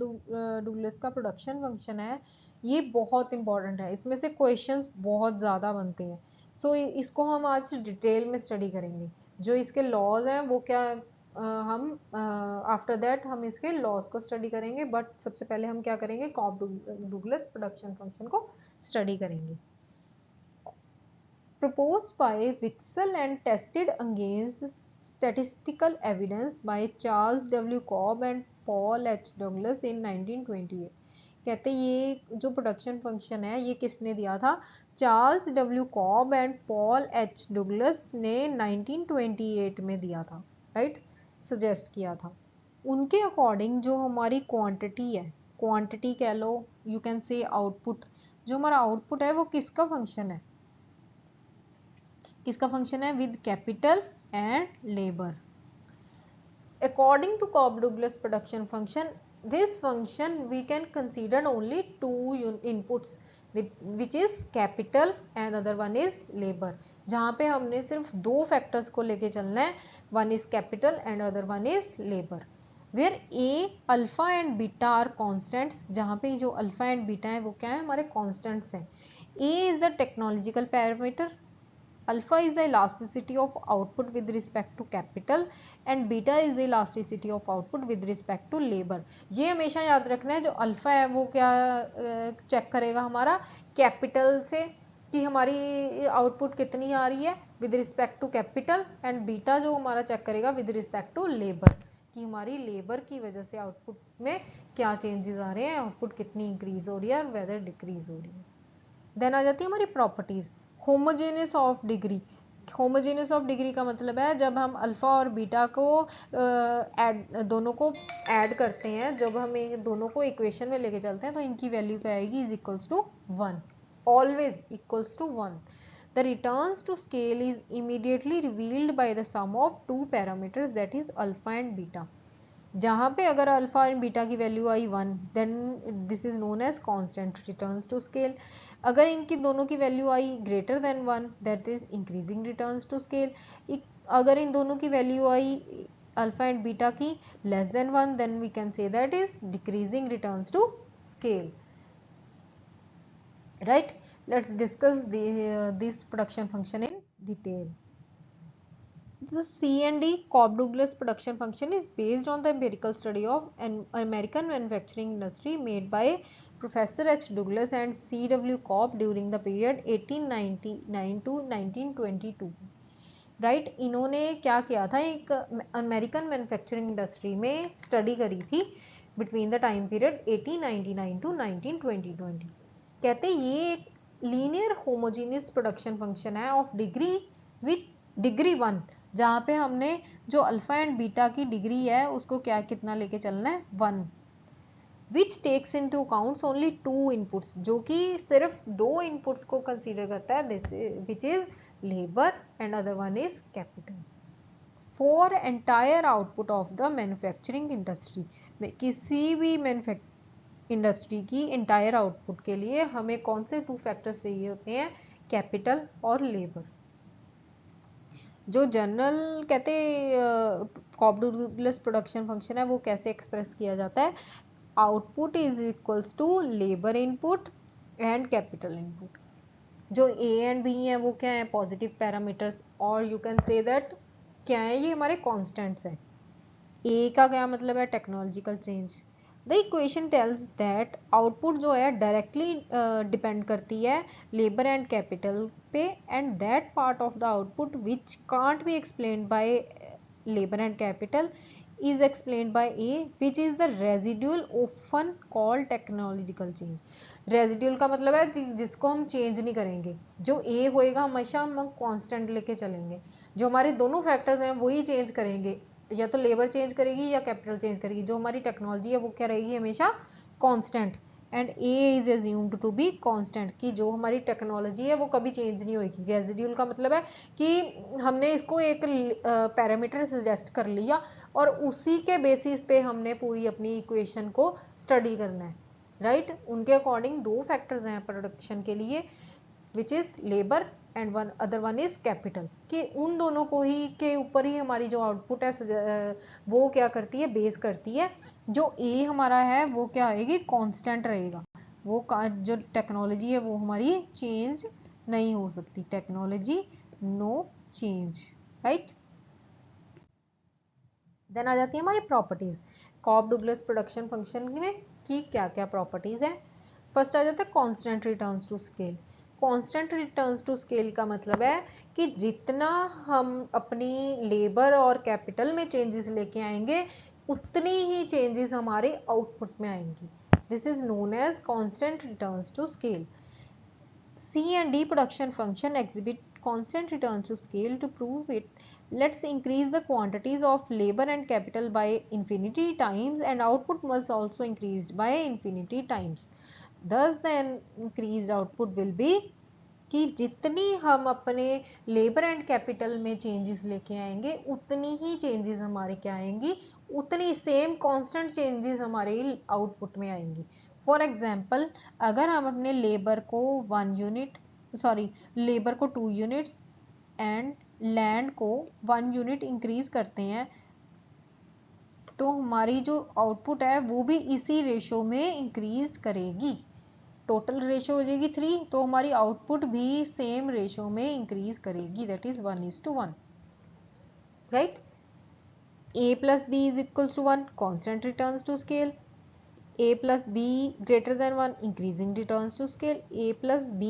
डुगलस का प्रोडक्शन फंक्शन है ये बहुत इंपॉर्टेंट है, इसमें से क्वेश्चंस बहुत ज़्यादा बनते हैं। सो इसको हम आज डिटेल में स्टडी करेंगे। जो इसके लॉज हैं वो क्या, हम आफ्टर दैट हम इसके लॉज को स्टडी करेंगे, बट सबसे पहले हम क्या करेंगे, कॉब डुगलस प्रोडक्शन फंक्शन को स्टडी करेंगे। Proposed by Wicksell and tested against statistical evidence by Charles W. Cobb and Paul H. Douglas in 1928। कहते ये जो प्रोडक्शन फंक्शन है ये किसने दिया था, Charles W Cobb and Paul H Douglas ने 1928 में दिया था, राइट, सजेस्ट किया था। उनके अकॉर्डिंग जो हमारी क्वांटिटी है, क्वांटिटी कह लो, यू कैन से आउटपुट, जो हमारा आउटपुट है वो किसका फंक्शन है, किसका फंक्शन है, with capital and labour. According to Cobb Douglas production function, this function we can consider only two inputs, which is capital and other one is labour. जहाँ पे हमने सिर्फ दो फैक्टर्स को लेके चलना है, one is capital and other one is labour. Where a alpha and beta are constants, जहाँ पे जो अल्फा एंड बीटा है वो क्या है, हमारे कॉन्स्टेंट्स हैं। A is the technological parameter, alpha is the elasticity of output with respect to capital and beta is the elasticity of output with respect to labor। ये हमेशा याद रखना है, जो अल्फा है वो क्या चेक करेगा हमारा कैपिटल से कि हमारी आउटपुट कितनी आ रही है with respect to capital, and beta जो हमारा चेक करेगा विद रिस्पेक्ट टू लेबर, कि हमारी लेबर की वजह से आउटपुट में क्या चेंजेस आ रहे हैं, आउटपुट कितनी इंक्रीज हो रही है और वेदर डिक्रीज हो रही है। देन आ जाती है हमारी properties, homogeneous of degree. Homogeneous of degree का मतलब है जब हम अल्फा और बीटा को दोनों को ऐड करते हैं, जब हम दोनों को इक्वेशन में लेके चलते हैं तो इनकी वैल्यू क्या आएगी, is equals to 1, always equals to 1। The returns to scale is immediately revealed by the sum of two parameters that is alpha and beta. जहाँ पे अगर अल्फा एंड बीटा की वैल्यू आई 1, then this is known as constant returns to scale. अगर इनकी दोनों की value आई greater than 1, that is increasing returns to scale. अगर इन दोनों की value I alpha and beta की less than 1, then we can say that is decreasing returns to scale, right। Let's discuss this production function in detail. The C&D Cobb-Douglas production function is based on the empirical study of an American manufacturing industry made by Professor H. Douglas and C.W. Cobb during the period 1899 to 1922. Right, इन्होंने क्या किया था, एक American manufacturing industry में study करी थी between the time period 1899 to 1920। कहते ये एक लीनियर होमोजीनियस प्रोडक्शन फंक्शन है ऑफ डिग्री विथ डिग्री 1, जहाँ पे हमने जो अल्फा एंड बीटा की डिग्री है उसको क्या कितना लेके चलना है 1, which takes into accounts only 2 inputs, जो कि सिर्फ 2 इनपुट्स को कंसीडर करता है, which is labour and other one is capital. For entire output of the manufacturing industry, किसी भी इंडस्ट्री की एंटायर आउटपुट के लिए हमें कौन से 2 फैक्टर्स चाहिए होते हैं, कैपिटल और लेबर। जो जनरल कहते कॉब डुगलस प्रोडक्शन फंक्शन है वो कैसे एक्सप्रेस किया जाता है, output is equals to labour input and capital input. जो ए एंड बी है वो क्या है, पॉजिटिव पैरामीटर्स, और यू कैन से दैट क्या है, ये हमारे कॉन्स्टेंट्स हैं। ए का क्या मतलब है, technological change. The equation tells that output जो है डायरेक्टली डिपेंड करती है लेबर एंड कैपिटल पे, and that part of the output which can't be explained by labour and capital is explained by A, which is the residual often called technological change। Residual का मतलब है जिसको हम change नहीं करेंगे, जो A होएगा हमेशा हम कांस्टेंट लेके चलेंगे, जो हमारे दोनों फैक्टर्स हैं वही चेंज करेंगे, या तो लेबर चेंज करेगी या कैपिटल चेंज करेगी, जो हमारी टेक्नोलॉजी है वो क्या रहेगी, हमेशा constant. And A is assumed to be constant, कि जो हमारी टेक्नोलॉजी है वो कभी चेंज नहीं होगी। रेजिड्यूल का मतलब है कि हमने इसको एक पैरामीटर सजेस्ट कर लिया और उसी के बेसिस पे हमने पूरी अपनी इक्वेशन को स्टडी करना है, राइट। उनके अकॉर्डिंग 2 फैक्टर्स हैं प्रोडक्शन के लिए, which is labour and one other one is capital, कि उन दोनों को ही के ऊपर ही हमारी जो आउटपुट है वो क्या करती है, बेस करती है। जो ए हमारा है वो क्या आएगी, कांस्टेंट रहेगा, वो जो टेक्नोलॉजी है वो हमारी चेंज नहीं हो सकती, technology no change, right. Then आ जाती है हमारी properties, Cobb Douglas production function में की क्या क्या प्रॉपर्टीज हैं। फर्स्ट आ जाता है constant returns to scale. Constant returns to scale का मतलब है कि जितना हम अपनी लेबर और कैपिटल में चेंजेस लेके आएंगे उतनी ही चेंजेस हमारे आउटपुट में आएंगी। This is known as constant returns to scale. C and D production function exhibit constant returns to scale. To prove it, let's increase the quantities of labor and capital by infinity times, and output must also increased by infinity times. Thus the increased output will be कि जितनी हम अपने labour and capital में changes लेके आएंगे उतनी ही changes हमारे क्या आएंगी, उतनी सेम कांस्टेंट चेंजेस हमारे आउटपुट में आएंगी। फॉर एग्जांपल, अगर हम अपने लेबर को 2 यूनिट्स एंड लैंड को 1 यूनिट इंक्रीज करते हैं, तो हमारी जो आउटपुट है वो भी इसी रेशो में इंक्रीज करेगी। टोटल रेशो हो जाएगी 3, तो हमारी आउटपुट भी सेम रेशो में इंक्रीज करेगी, that is 1:1, right. A plus B is equals to 1, constant returns to scale. A plus B greater than 1, increasing returns to scale. A plus B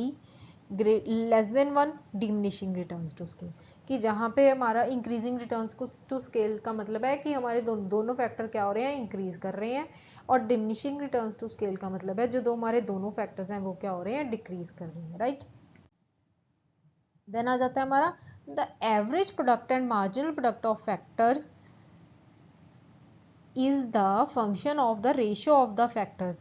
less than 1, diminishing returns to scale। कि जहाँ पे हमारा increasing returns to scale का मतलब है कि हमारे दोनों फैक्टर क्या हो रहे हैं, इंक्रीज कर रहे हैं, और डिमिनिशिंग रिटर्न्स टू स्केल का मतलब है जो हमारे दोनों फैक्टर्स हैं वो क्या हो रहे हैं, डिक्रीज कर रहे हैं, राइट। देन आ जाता है हमारा the average product and marginal product of factors is the function of the ratio of the factors.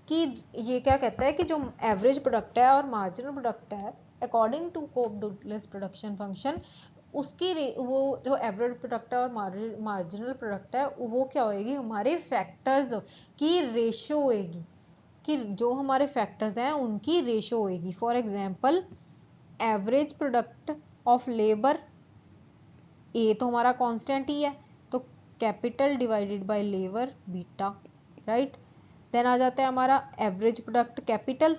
कि ये क्या कहता है कि जो एवरेज प्रोडक्ट है और मार्जिनल प्रोडक्ट है, अकॉर्डिंग टू कोब डुगलस प्रोडक्शन फंक्शन, उसकी वो जो एवरेज प्रोडक्ट है और मार्जिनल प्रोडक्ट है वो क्या होएगी, हमारे फैक्टर्स की रेशियो होएगी, कि जो हमारे फैक्टर्स हैं उनकी रेशियो होएगी। For example, average product of labour, A तो हमारा कांस्टेंट ही है, तो capital divided by labour beta, right. Then आ जाता है हमारा एवरेज प्रोडक्ट कैपिटल,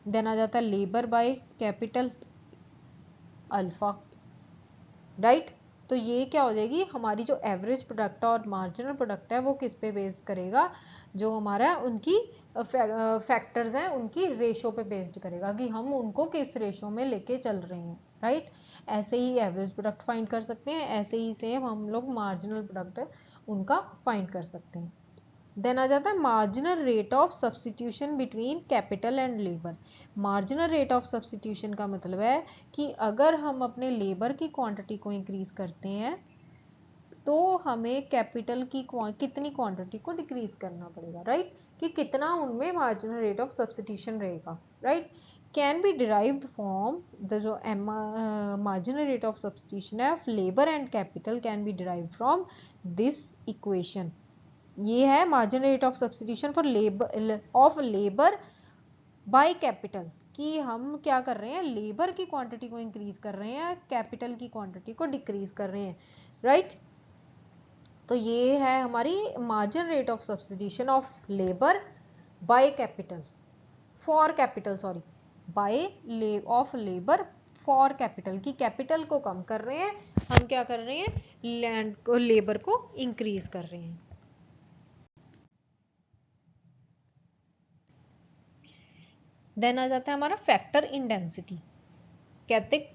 देन आ जाता है labour by capital alpha, right. तो ये क्या हो जाएगी, हमारी जो एवरेज प्रोडक्ट और मार्जिनल प्रोडक्ट है वो किस पे बेस्ड करेगा, जो हमारा उनकी फैक्टर्स हैं उनकी रेशो पे बेस्ड करेगा, कि हम उनको किस रेशो में लेके चल रहे हैं, राइट। ऐसे ही एवरेज प्रोडक्ट फाइंड कर सकते हैं, ऐसे ही सेम हम लोग मार्जिनल प्रोडक्ट उनका फाइंड कर सकते हैं। देन आ जाता है marginal rate of substitution between capital and labour. Marginal rate of substitution का मतलब है कि अगर हम अपने लेबर की क्वांटिटी को इंक्रीज करते हैं तो हमें कैपिटल की कितनी क्वांटिटी को डिक्रीज करना पड़ेगा, राइट? कि कितना उनमें मार्जिनल रेट ऑफ सब्सटीट्यूशन रहेगा, right? Can be derived from the जो मार्जिनल रेट ऑफ सब्सटीट्यूशन है of labour and capital can be derived from this equation. ये है marginal rate of substitution for labour by capital, कि हम क्या कर रहे हैं, लेबर की क्वांटिटी को इंक्रीज कर रहे हैं, कैपिटल की क्वांटिटी को डिक्रीज कर रहे हैं, राइट? तो ये है हमारी marginal rate of substitution of labour by capital for capital, sorry, by of labour for capital, की कैपिटल को कम कर रहे हैं, हम क्या कर रहे हैं, लैंड को, लेबर को इंक्रीज कर रहे हैं। देन आ जाता है हमारा फैक्टर इन डेंसिटी। कहते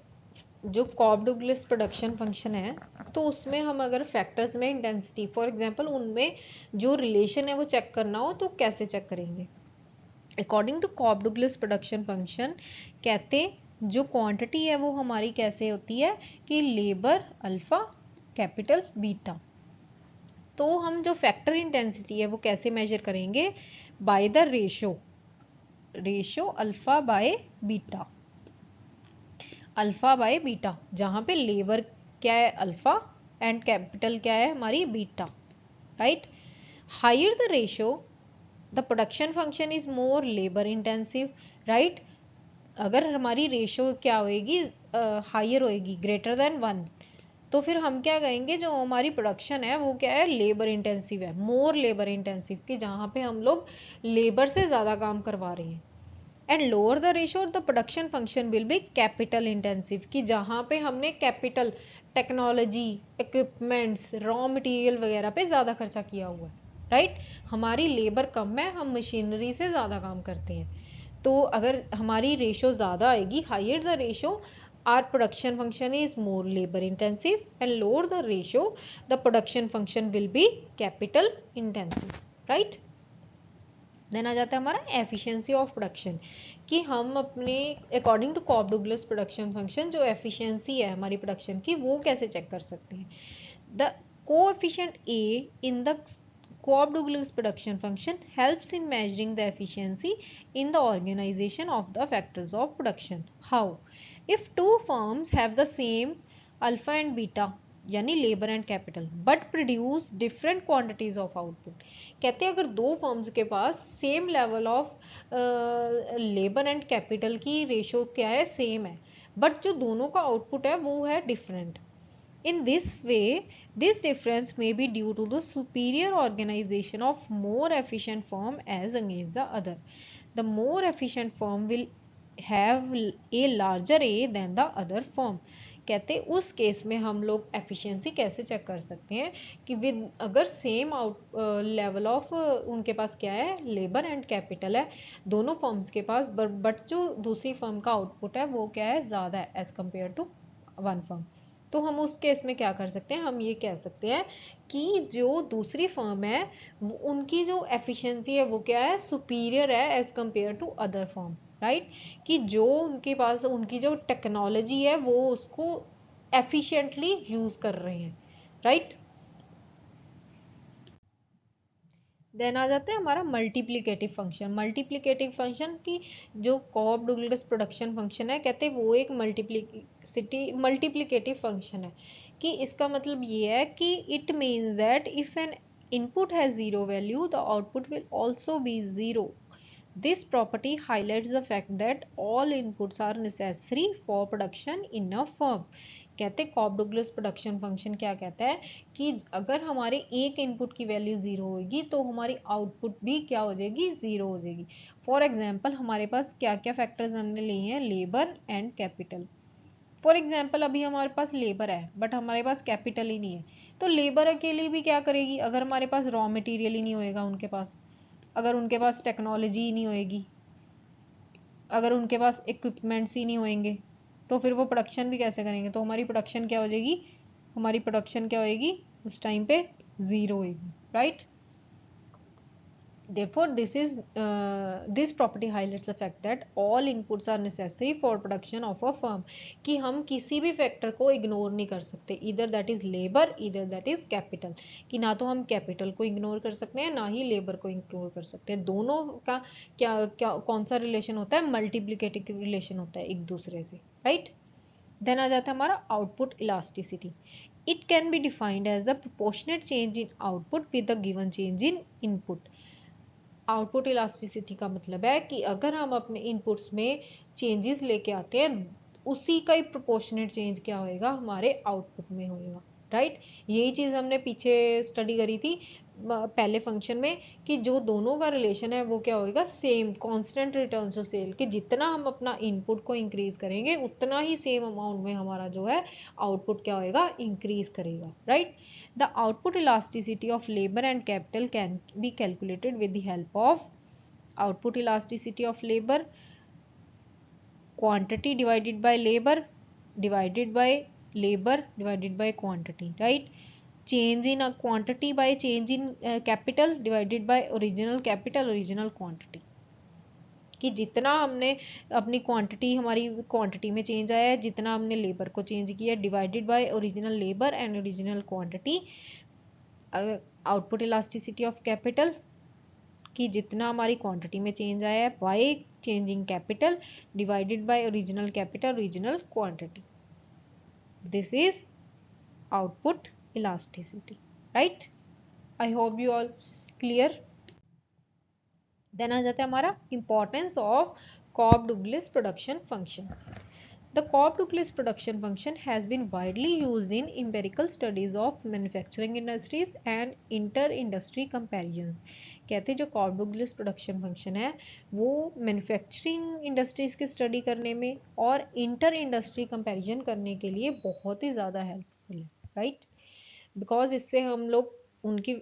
जो कॉब डुगलिस प्रोडक्शन फंक्शन है तो उसमें हम अगर फैक्टर्स में इंटेंसिटी, फॉर एग्जांपल उनमें जो रिलेशन है वो चेक करना हो तो कैसे चेक करेंगे। According to Cobb Douglas production function कहते जो क्वांटिटी है वो हमारी कैसे होती है कि लेबर अल्फा कैपिटल बीटा। तो हम जो फैक्टर इंटेंसिटी है वो कैसे मेजर करेंगे, by the ratio alpha by beta, alpha by beta, जहां पे लेबर क्या है अल्फा एंड कैपिटल क्या है हमारी beta, right? Higher the ratio the production function is more labour intensive, right? अगर हमारी रेशो क्या होएगी, हायर होएगी, ग्रेटर देन 1, तो फिर हम क्या कहेंगे जो हमारी प्रोडक्शन है वो क्या है, लेबर इंटेंसिव है, मोर लेबर इंटेंसिव, कि जहाँ पे हम लोग लेबर से ज़्यादा काम करवा रहे हैं। And lower the ratio the production function will be capital intensive, कि जहाँ पे हमने capital, technology, equipments, raw material वगैरह पे ज़्यादा खर्चा किया हुआ है, राइट? हमारी लेबर कम है, हम मशीनरी से ज़्यादा काम करते हैं। तो अगर हमारी रेशो ज़्यादा आएगी, higher the ratio our production function is more labor intensive, and lower the ratio the production function will be capital intensive, right? Then आ जाता है हमारा एफिशिएंसी ऑफ प्रोडक्शन, कि हम अपने according to Cobb Douglas production function जो efficiency है हमारी प्रोडक्शन की वो कैसे चेक कर सकते हैं। The coefficient A in the Cobb-Douglas production function helps in measuring the efficiency in the organization of the factors of production. How? If two firms have the same alpha and beta यानी labour and capital but produce different quantities of output, कहते हैं अगर दो firms के पास same level of labour and capital की ratio क्या है, सेम है, बट जो दोनों का आउटपुट है वो है different. In this way, this difference may be due to the superior organization of more efficient firm as against the other. The more efficient firm will have a larger A than the other firm. कहते उस case में हम लोग efficiency कैसे check कर सकते हैं कि विद अगर सेम आउट लेवल ऑफ उनके पास क्या है, लेबर एंड कैपिटल है दोनों फर्म्स के पास, बट जो दूसरी फर्म का आउटपुट है वो क्या है, ज़्यादा है as compare to one firm. तो हम उस केस में क्या कर सकते हैं, हम ये कह सकते हैं कि जो दूसरी फर्म है उनकी जो एफिशिएंसी है वो क्या है, सुपीरियर है as compare to other firm, right? कि जो उनके पास उनकी जो टेक्नोलॉजी है वो उसको एफिशिएंटली यूज कर रहे हैं, राइट? देन आ जाते हैं हमारा मल्टीप्लिकेटिव फंक्शन। मल्टीप्लिकेटिव फंक्शन की जो कॉब डुगलस प्रोडक्शन फंक्शन है कहते हैं वो एक मल्टीप्लिकेटिव फंक्शन है, कि इसका मतलब ये है कि it means that if N input has zero value the output will also be zero. This property highlights the fact that all inputs are necessary for production in a firm. कहते Cobb Douglas production function क्या कहता है कि अगर हमारे एक input की value zero होगी तो हमारी आउटपुट भी क्या हो जाएगी, जीरो हो जाएगी। फॉर एग्जांपल हमारे पास क्या क्या फैक्टर्स हमने लिए हैं, labour and capital. For example अभी हमारे पास लेबर है बट हमारे पास कैपिटल ही नहीं है, तो लेबर अकेली भी क्या करेगी, अगर हमारे पास रॉ मटेरियल ही नहीं होएगा उनके पास, अगर उनके पास टेक्नोलॉजी ही नहीं होएगी, अगर उनके पास इक्विपमेंट्स ही नहीं होंगे तो फिर वो प्रोडक्शन भी कैसे करेंगे। तो हमारी प्रोडक्शन क्या हो जाएगी, हमारी प्रोडक्शन क्या होएगी उस टाइम पे, जीरो होएगी, right? Therefore, this property highlights the fact that all inputs are necessary for production of a firm. कि हम किसी भी फैक्टर को इग्नोर नहीं कर सकते, either that is labor, either that is capital. कि ना तो हम कैपिटल को इग्नोर कर सकते हैं, ना ही लेबर को इग्नोर कर सकते हैं. दोनों का क्या क्या कौन सा रिलेशन होता है? मल्टीप्लिकेटिव रिलेशन होता है एक दूसरे से, राइट. देन आ जाता है हमारा output elasticity. It can be defined as the proportionate change in output with the given change in input. Output elasticity का मतलब है कि अगर हम अपने इनपुट्स में चेंजेस लेके आते हैं, उसी का ही प्रोपोर्शनेट चेंज क्या होएगा? हमारे आउटपुट में होएगा, राइट. यही चीज़ हमने पीछे स्टडी करी थी पहले फंक्शन में, कि जो दोनों का रिलेशन है वो क्या होएगा? Same constant return to scale. कि जितना हम अपना इनपुट को इंक्रीज करेंगे, उतना ही सेम अमाउंट में हमारा जो है आउटपुट क्या होएगा? इंक्रीज करेगा, right. The output elasticity of labor and capital can be calculated with the help of output elasticity of labor, quantity divided by labor divided by labor divided by quantity, right. Change in a quantity by change in capital divided by original capital original quantity. कि जितना हमने अपनी quantity, हमारी quantity में change आया है, जितना हमने लेबर को चेंज किया, divided by original labour and original quantity. Output elasticity of capital, कि जितना हमारी क्वांटिटी में चेंज आया है, by changing capital divided by original capital original quantity. This is output elasticity, right. I hope you all clear. Then आ जाता है हमारा importance of Cobb Douglas production function. The Cobb-Douglas production function has been widely used in empirical studies of manufacturing industries and inter-industry comparisons. कहते हैं जो Cobb-Douglas production function है वो manufacturing industries की study करने में और inter-industry comparison करने के लिए बहुत ही ज़्यादा helpful है, right? Because इससे हम लोग उनकी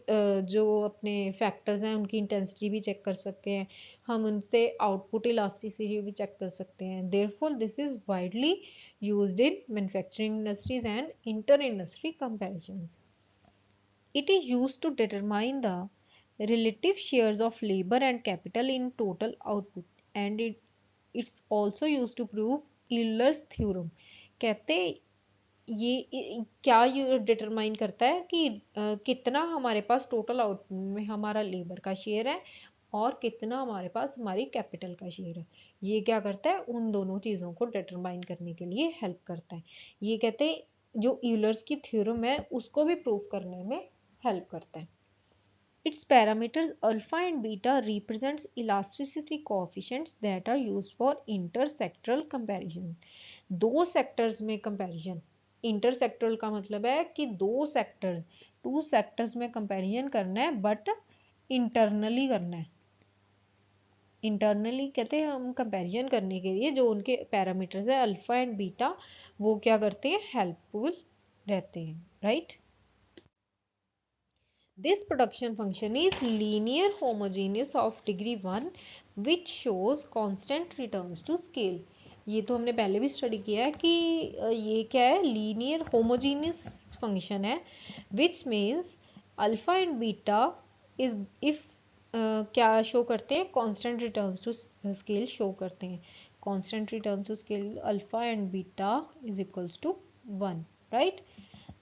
जो अपने फैक्टर्स हैं उनकी इंटेंसिटी भी चेक कर सकते हैं, हम उनसे आउटपुट इलास्टिसिटी भी चेक कर सकते हैं. Therefore this is widely used in manufacturing industries and inter industry comparisons. It is used to determine the relative shares of labor and capital in total output and it's also used to prove Euler's theorem. कहते ये क्या ये determine करता है कि कितना हमारे पास total output में हमारा लेबर का शेयर है और कितना हमारे पास हमारी कैपिटल का शेयर है. ये क्या करता है? उन दोनों चीज़ों को डिटरमाइन करने के लिए हेल्प करता है. ये कहते हैं जो यूलर्स की थ्योरम है उसको भी प्रूव करने में हेल्प करता है. Its parameters alpha and beta represents elasticity coefficients that are used for intersectoral comparisons. दो सेक्टर्स में कंपैरिजन. इंटरसेक्टरल का मतलब है कि दो सेक्टर्स, टू सेक्टर्स में कंपैरिजन करना है बट इंटरनली करना है. इंटरनली कहते हैं हम कंपैरिजन करने के लिए जो उनके पैरामीटर्स है अल्फा एंड बीटा वो क्या करते हैं? हेल्पफुल रहते हैं, right. This production function is linear homogeneous of degree 1 which shows constant returns to scale. ये तो हमने पहले भी स्टडी किया है कि ये क्या है? लीनियर होमोजीनियस फंक्शन है which means alpha and beta is if क्या शो करते हैं? Constant returns to scale show करते हैं. Constant return to scale alpha and beta is equals to 1, right.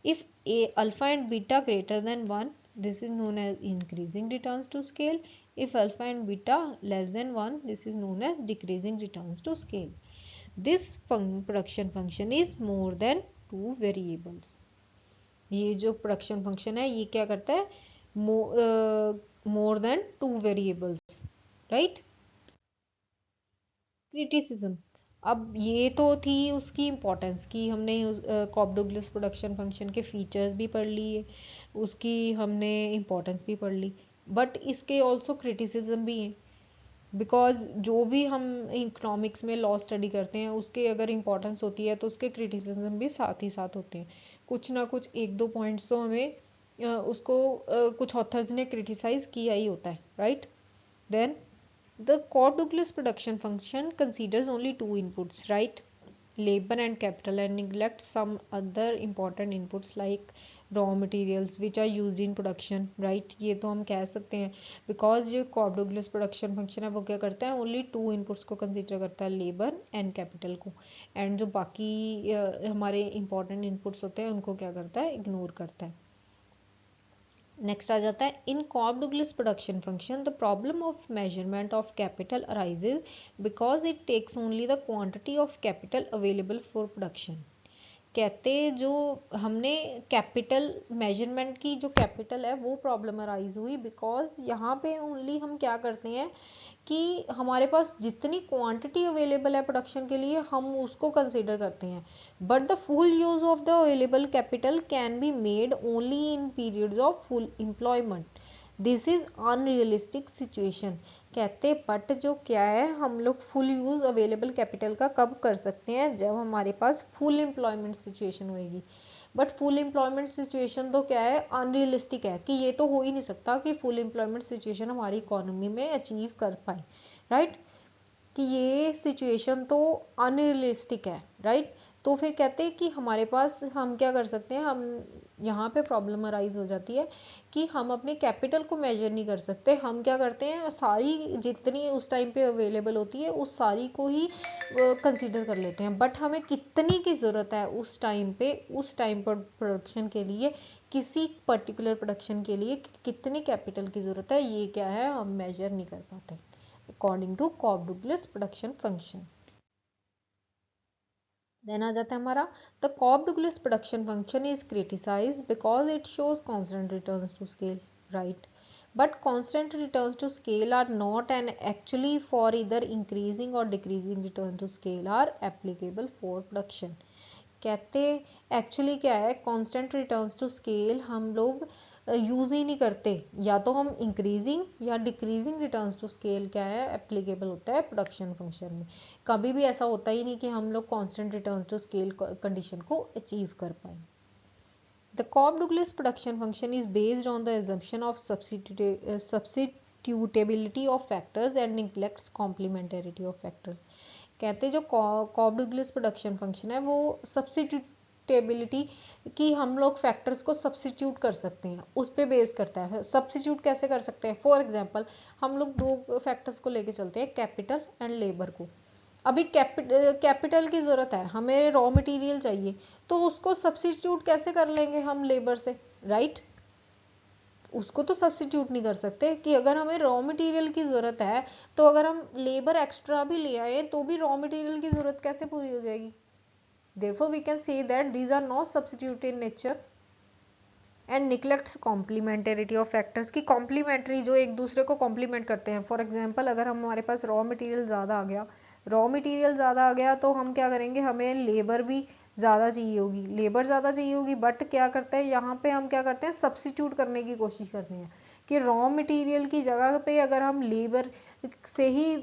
If a alpha and beta greater than 1, this is known as increasing returns to scale. If alpha and beta less than 1, this is known as decreasing returns to scale. This production function is more than two variables. ये जो production function है ये क्या करता है? More than two variables, right? Criticism. अब ये तो थी उसकी इम्पोर्टेंस की, हमने कॉब-डुगलिस प्रोडक्शन फंक्शन के फीचर्स भी पढ़ लिए, उसकी हमने इम्पोर्टेंस भी पढ़ ली, बट इसके ऑल्सो क्रिटिसिज्म भी हैं. बिकॉज जो भी हम इकोनॉमिक्स में लॉ स्टडी करते हैं उसके अगर इम्पोर्टेंस होती है तो उसके क्रिटिसिज्म भी साथ ही साथ होते हैं. कुछ ना कुछ एक दो पॉइंट्स तो हमें उसको कुछ ऑथर्स ने क्रिटिसाइज किया ही होता है, right. Then the Cobb-Douglas production function considers only two inputs, right? Labor and capital, and neglects some other important inputs like raw materials which are used in production, right, ये तो हम कह सकते हैं बिकॉज जो कॉब डुगलस प्रोडक्शन फंक्शन है वो क्या करता है, ओनली 2 इनपुट्स को कंसिडर करता है, लेबर एंड कैपिटल को, एंड जो बाकी हमारे इंपॉर्टेंट इनपुट्स होते हैं उनको क्या करता है, इग्नोर करता है। नेक्स्ट आ जाता है in Cobb Douglas production function the problem of measurement of capital arises because it takes only the quantity of capital available for production. कहते जो हमने कैपिटल मेजरमेंट की जो कैपिटल है वो प्रॉब्लम अराइज हुई बिकॉज यहाँ पे ओनली हम क्या करते हैं कि हमारे पास जितनी क्वांटिटी अवेलेबल है प्रोडक्शन के लिए हम उसको कंसीडर करते हैं, but the full use of the available capital can be made only in periods of full employment, this is unrealistic situation. कहते बट जो क्या है, हम लोग फुल यूज अवेलेबल कैपिटल का कब कर सकते हैं, जब हमारे पास फुल एम्प्लॉयमेंट सिचुएशन होएगी, बट फुल एम्प्लॉयमेंट सिचुएशन तो क्या है, अनरियलिस्टिक है कि ये तो हो ही नहीं सकता कि फुल एम्प्लॉयमेंट सिचुएशन हमारी इकोनॉमी में अचीव कर पाए, राइट, कि ये सिचुएशन तो अनरियलिस्टिक है, राइट। तो फिर कहते हैं कि हमारे पास हम क्या कर सकते हैं, हम यहाँ पे प्रॉब्लम अराइज हो जाती है कि हम अपने कैपिटल को मेजर नहीं कर सकते, हम क्या करते हैं सारी जितनी उस टाइम पे अवेलेबल होती है उस सारी को ही कंसीडर कर लेते हैं, बट हमें कितनी की ज़रूरत है उस टाइम पे, उस टाइम पर प्रोडक्शन के लिए, किसी पर्टिकुलर प्रोडक्शन के लिए कितनी कैपिटल की ज़रूरत है, ये क्या है हम मेजर नहीं कर पाते according to Cobb Douglas production function. Then आ जाता है हमारा the Cobb Douglas production function is criticised because it shows constant returns to scale, right, but constant returns to scale are not and actually for either increasing or decreasing return to scale are applicable for production। कहते actually क्या है, constant returns to scale हम लोग use ही नहीं करते, या तो हम इंक्रीजिंग या डिक्रीजिंग रिटर्न्स टू स्केल क्या है एप्लीकेबल होता है प्रोडक्शन फंक्शन में, कभी भी ऐसा होता ही नहीं कि हम लोग constant returns to scale condition को अचीव कर पाए। The Cobb-Douglas production function is based on the assumption of substitutability of factors and neglects complementarity of factors। कहते जो कॉब डुगलस प्रोडक्शन फंक्शन है वो सब्सिट्यूटेबिलिटी की हम लोग फैक्टर्स को सब्सिट्यूट कर सकते हैं, उस पर बेस करता है। सब्सिट्यूट कैसे कर सकते हैं, फॉर एग्जांपल हम लोग दो फैक्टर्स को लेके चलते हैं, कैपिटल एंड लेबर को। अभी कैपिटल की ज़रूरत है, हमें रॉ मटेरियल चाहिए, तो उसको सब्सिट्यूट कैसे कर लेंगे हम लेबर से, राइट, उसको तो सब्सिट्यूट नहीं कर सकते कि अगर हमें रॉ मटेरियल की ज़रूरत है तो अगर हम लेबर एक्स्ट्रा भी ले आए तो भी रॉ मटेरियल की ज़रूरत कैसे पूरी हो जाएगी। therefore we can say that these are not substitute in nature and neglects complementarity of factors की कॉम्प्लीमेंट्री जो एक दूसरे को कॉम्प्लीमेंट करते हैं। फॉर एग्जांपल अगर हमारे पास रॉ मटेरियल ज़्यादा आ गया तो हम क्या करेंगे, हमें लेबर भी ज़्यादा चाहिए होगी, बट क्या करते हैं यहाँ पे हम क्या करते हैं सब्सिट्यूट करने की कोशिश करते हैं कि रॉ मटेरियल की जगह पे अगर हम लेबर से ही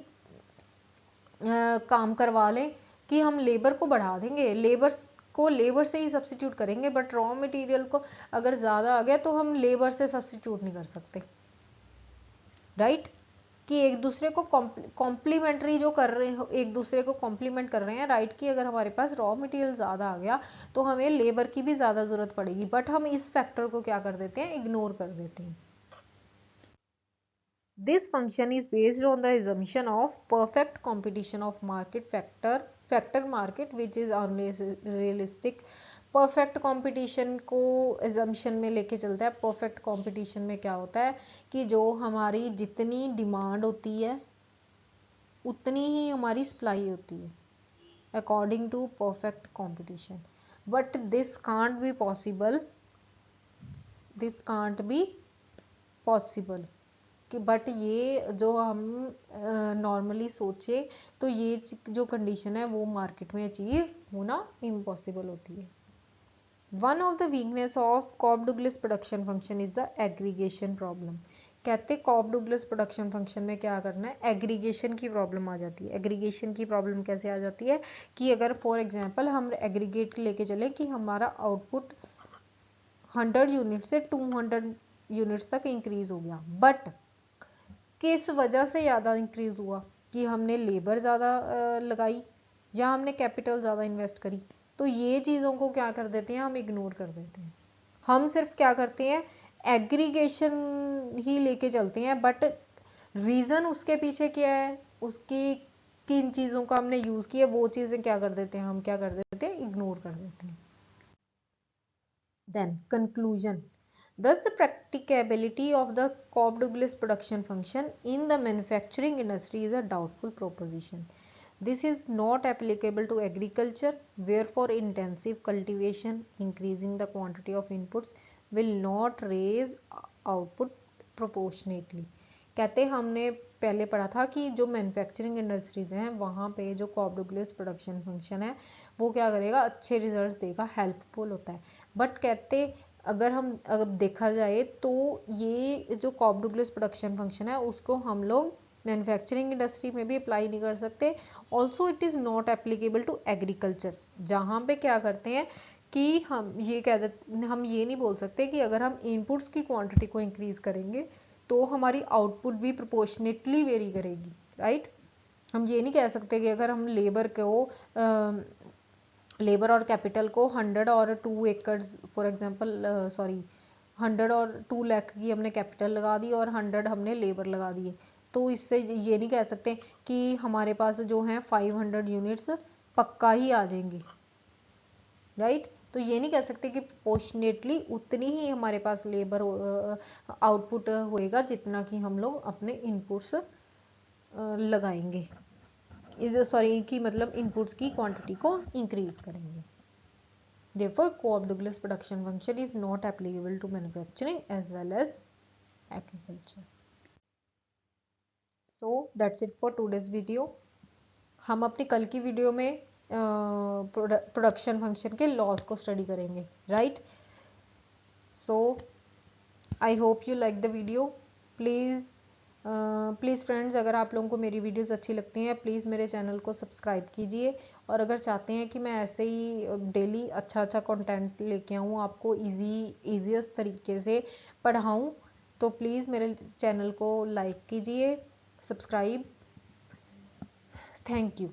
काम करवा लें कि हम लेबर को बढ़ा देंगे, लेबर से ही सब्सिट्यूट करेंगे, बट रॉ मटेरियल को अगर ज़्यादा आ गया तो हम लेबर से सब्सिट्यूट नहीं कर सकते, राइट, कि एक दूसरे को कॉम्प्लीमेंट्री जो कर रहे हो, एक दूसरे को कॉम्प्लीमेंट कर रहे हैं, राइट, कि अगर हमारे पास रॉ मटेरियल ज़्यादा आ गया तो हमें लेबर की भी ज़्यादा ज़रूरत पड़ेगी, बट हम इस फैक्टर को क्या कर देते हैं, इग्नोर कर देते हैं। This function is based on the assumption of perfect competition of factor market which is unrealistic। Perfect competition को एजम्पशन में लेके चलता है। परफेक्ट कंपटीशन में क्या होता है कि जो हमारी जितनी डिमांड होती है उतनी ही हमारी सप्लाई होती है according to perfect competition, but this can't be possible कि बट ये जो हम नॉर्मली सोचे तो ये जो कंडीशन है वो मार्केट में अचीव होना इम्पॉसिबल होती है। One of the weakness of Cobb Douglas production function is the aggregation problem. कहते कॉब डुगलस प्रोडक्शन फंक्शन में क्या करना है, एग्रीगेशन की प्रॉब्लम आ जाती है। एग्रीगेशन की प्रॉब्लम कैसे आ जाती है कि अगर फॉर एग्जांपल हम एग्रीगेट लेके चले कि हमारा आउटपुट 100 यूनिट से 200 यूनिट्स तक इंक्रीज हो गया, बट किस वजह से ज़्यादा इंक्रीज हुआ कि हमने लेबर ज़्यादा लगाई या हमने कैपिटल ज़्यादा इन्वेस्ट करी, तो ये चीज़ों को क्या कर देते हैं हम इग्नोर कर देते हैं। हम सिर्फ क्या करते हैं, एग्रीगेशन ही लेके चलते हैं, बट रीज़न उसके पीछे क्या है, उसकी किन चीज़ों का हमने यूज़ किया, वो चीज़ें क्या कर देते हैं, हम क्या कर देते हैं, इग्नोर कर देते हैं। Then conclusion. Thus, the practicability of the Cobb-Douglas production function in the manufacturing industry is a doubtful proposition. This is not applicable to agriculture, wherefore intensive cultivation, increasing the quantity of inputs, will not raise output proportionately. कहते हमने पहले पढ़ा था कि जो manufacturing industries हैं वहाँ पे जो कॉब डुगलस प्रोडक्शन फंक्शन है वो क्या करेगा, अच्छे रिजल्ट्स देगा, हेल्पफुल होता है। बट कहते अगर देखा जाए तो ये जो कॉब डुगलस प्रोडक्शन फंक्शन है उसको हम लोग मैन्युफैक्चरिंग इंडस्ट्री में भी अप्लाई नहीं कर सकते। Also it is not applicable to agriculture, जहाँ पे क्या करते हैं कि हम ये नहीं बोल सकते कि अगर हम इनपुट्स की क्वांटिटी को इंक्रीज करेंगे तो हमारी आउटपुट भी प्रोपोर्शनेटली वेरी करेगी, राइट। हम ये नहीं कह सकते कि अगर हम लेबर और कैपिटल को 100 और 2 एकड़्स फॉर एग्जांपल 100 और 2 लाख की हमने कैपिटल लगा दी और 100 हमने लेबर लगा दिए, तो इससे ये नहीं कह सकते कि हमारे पास जो हैं 500 यूनिट्स पक्का ही आ जाएंगी, राइट। तो ये नहीं कह सकते कि प्रोपोर्शनेटली उतनी ही हमारे पास लेबर आउटपुट होएगा जितना कि हम लोग अपने इनपुट्स लगाएंगे, कि मतलब इनपुट्स की क्वांटिटी को इंक्रीज करेंगे। Therefore, Cobb-Douglas production function is not applicable to manufacturing as well as agriculture. So that's it for today's video. हम अपनी कल की वीडियो में प्रोडक्शन फंक्शन के लॉस को स्टडी करेंगे, right. So I hope you like the video. Please friends, अगर आप लोगों को मेरी वीडियोस अच्छी लगती हैं प्लीज़ मेरे चैनल को सब्सक्राइब कीजिए, और अगर चाहते हैं कि मैं ऐसे ही डेली अच्छा कंटेंट लेके आऊँ, आपको ईजीएस्ट तरीके से पढ़ाऊँ, तो प्लीज़ मेरे चैनल को लाइक कीजिए, सब्सक्राइब। Thank you.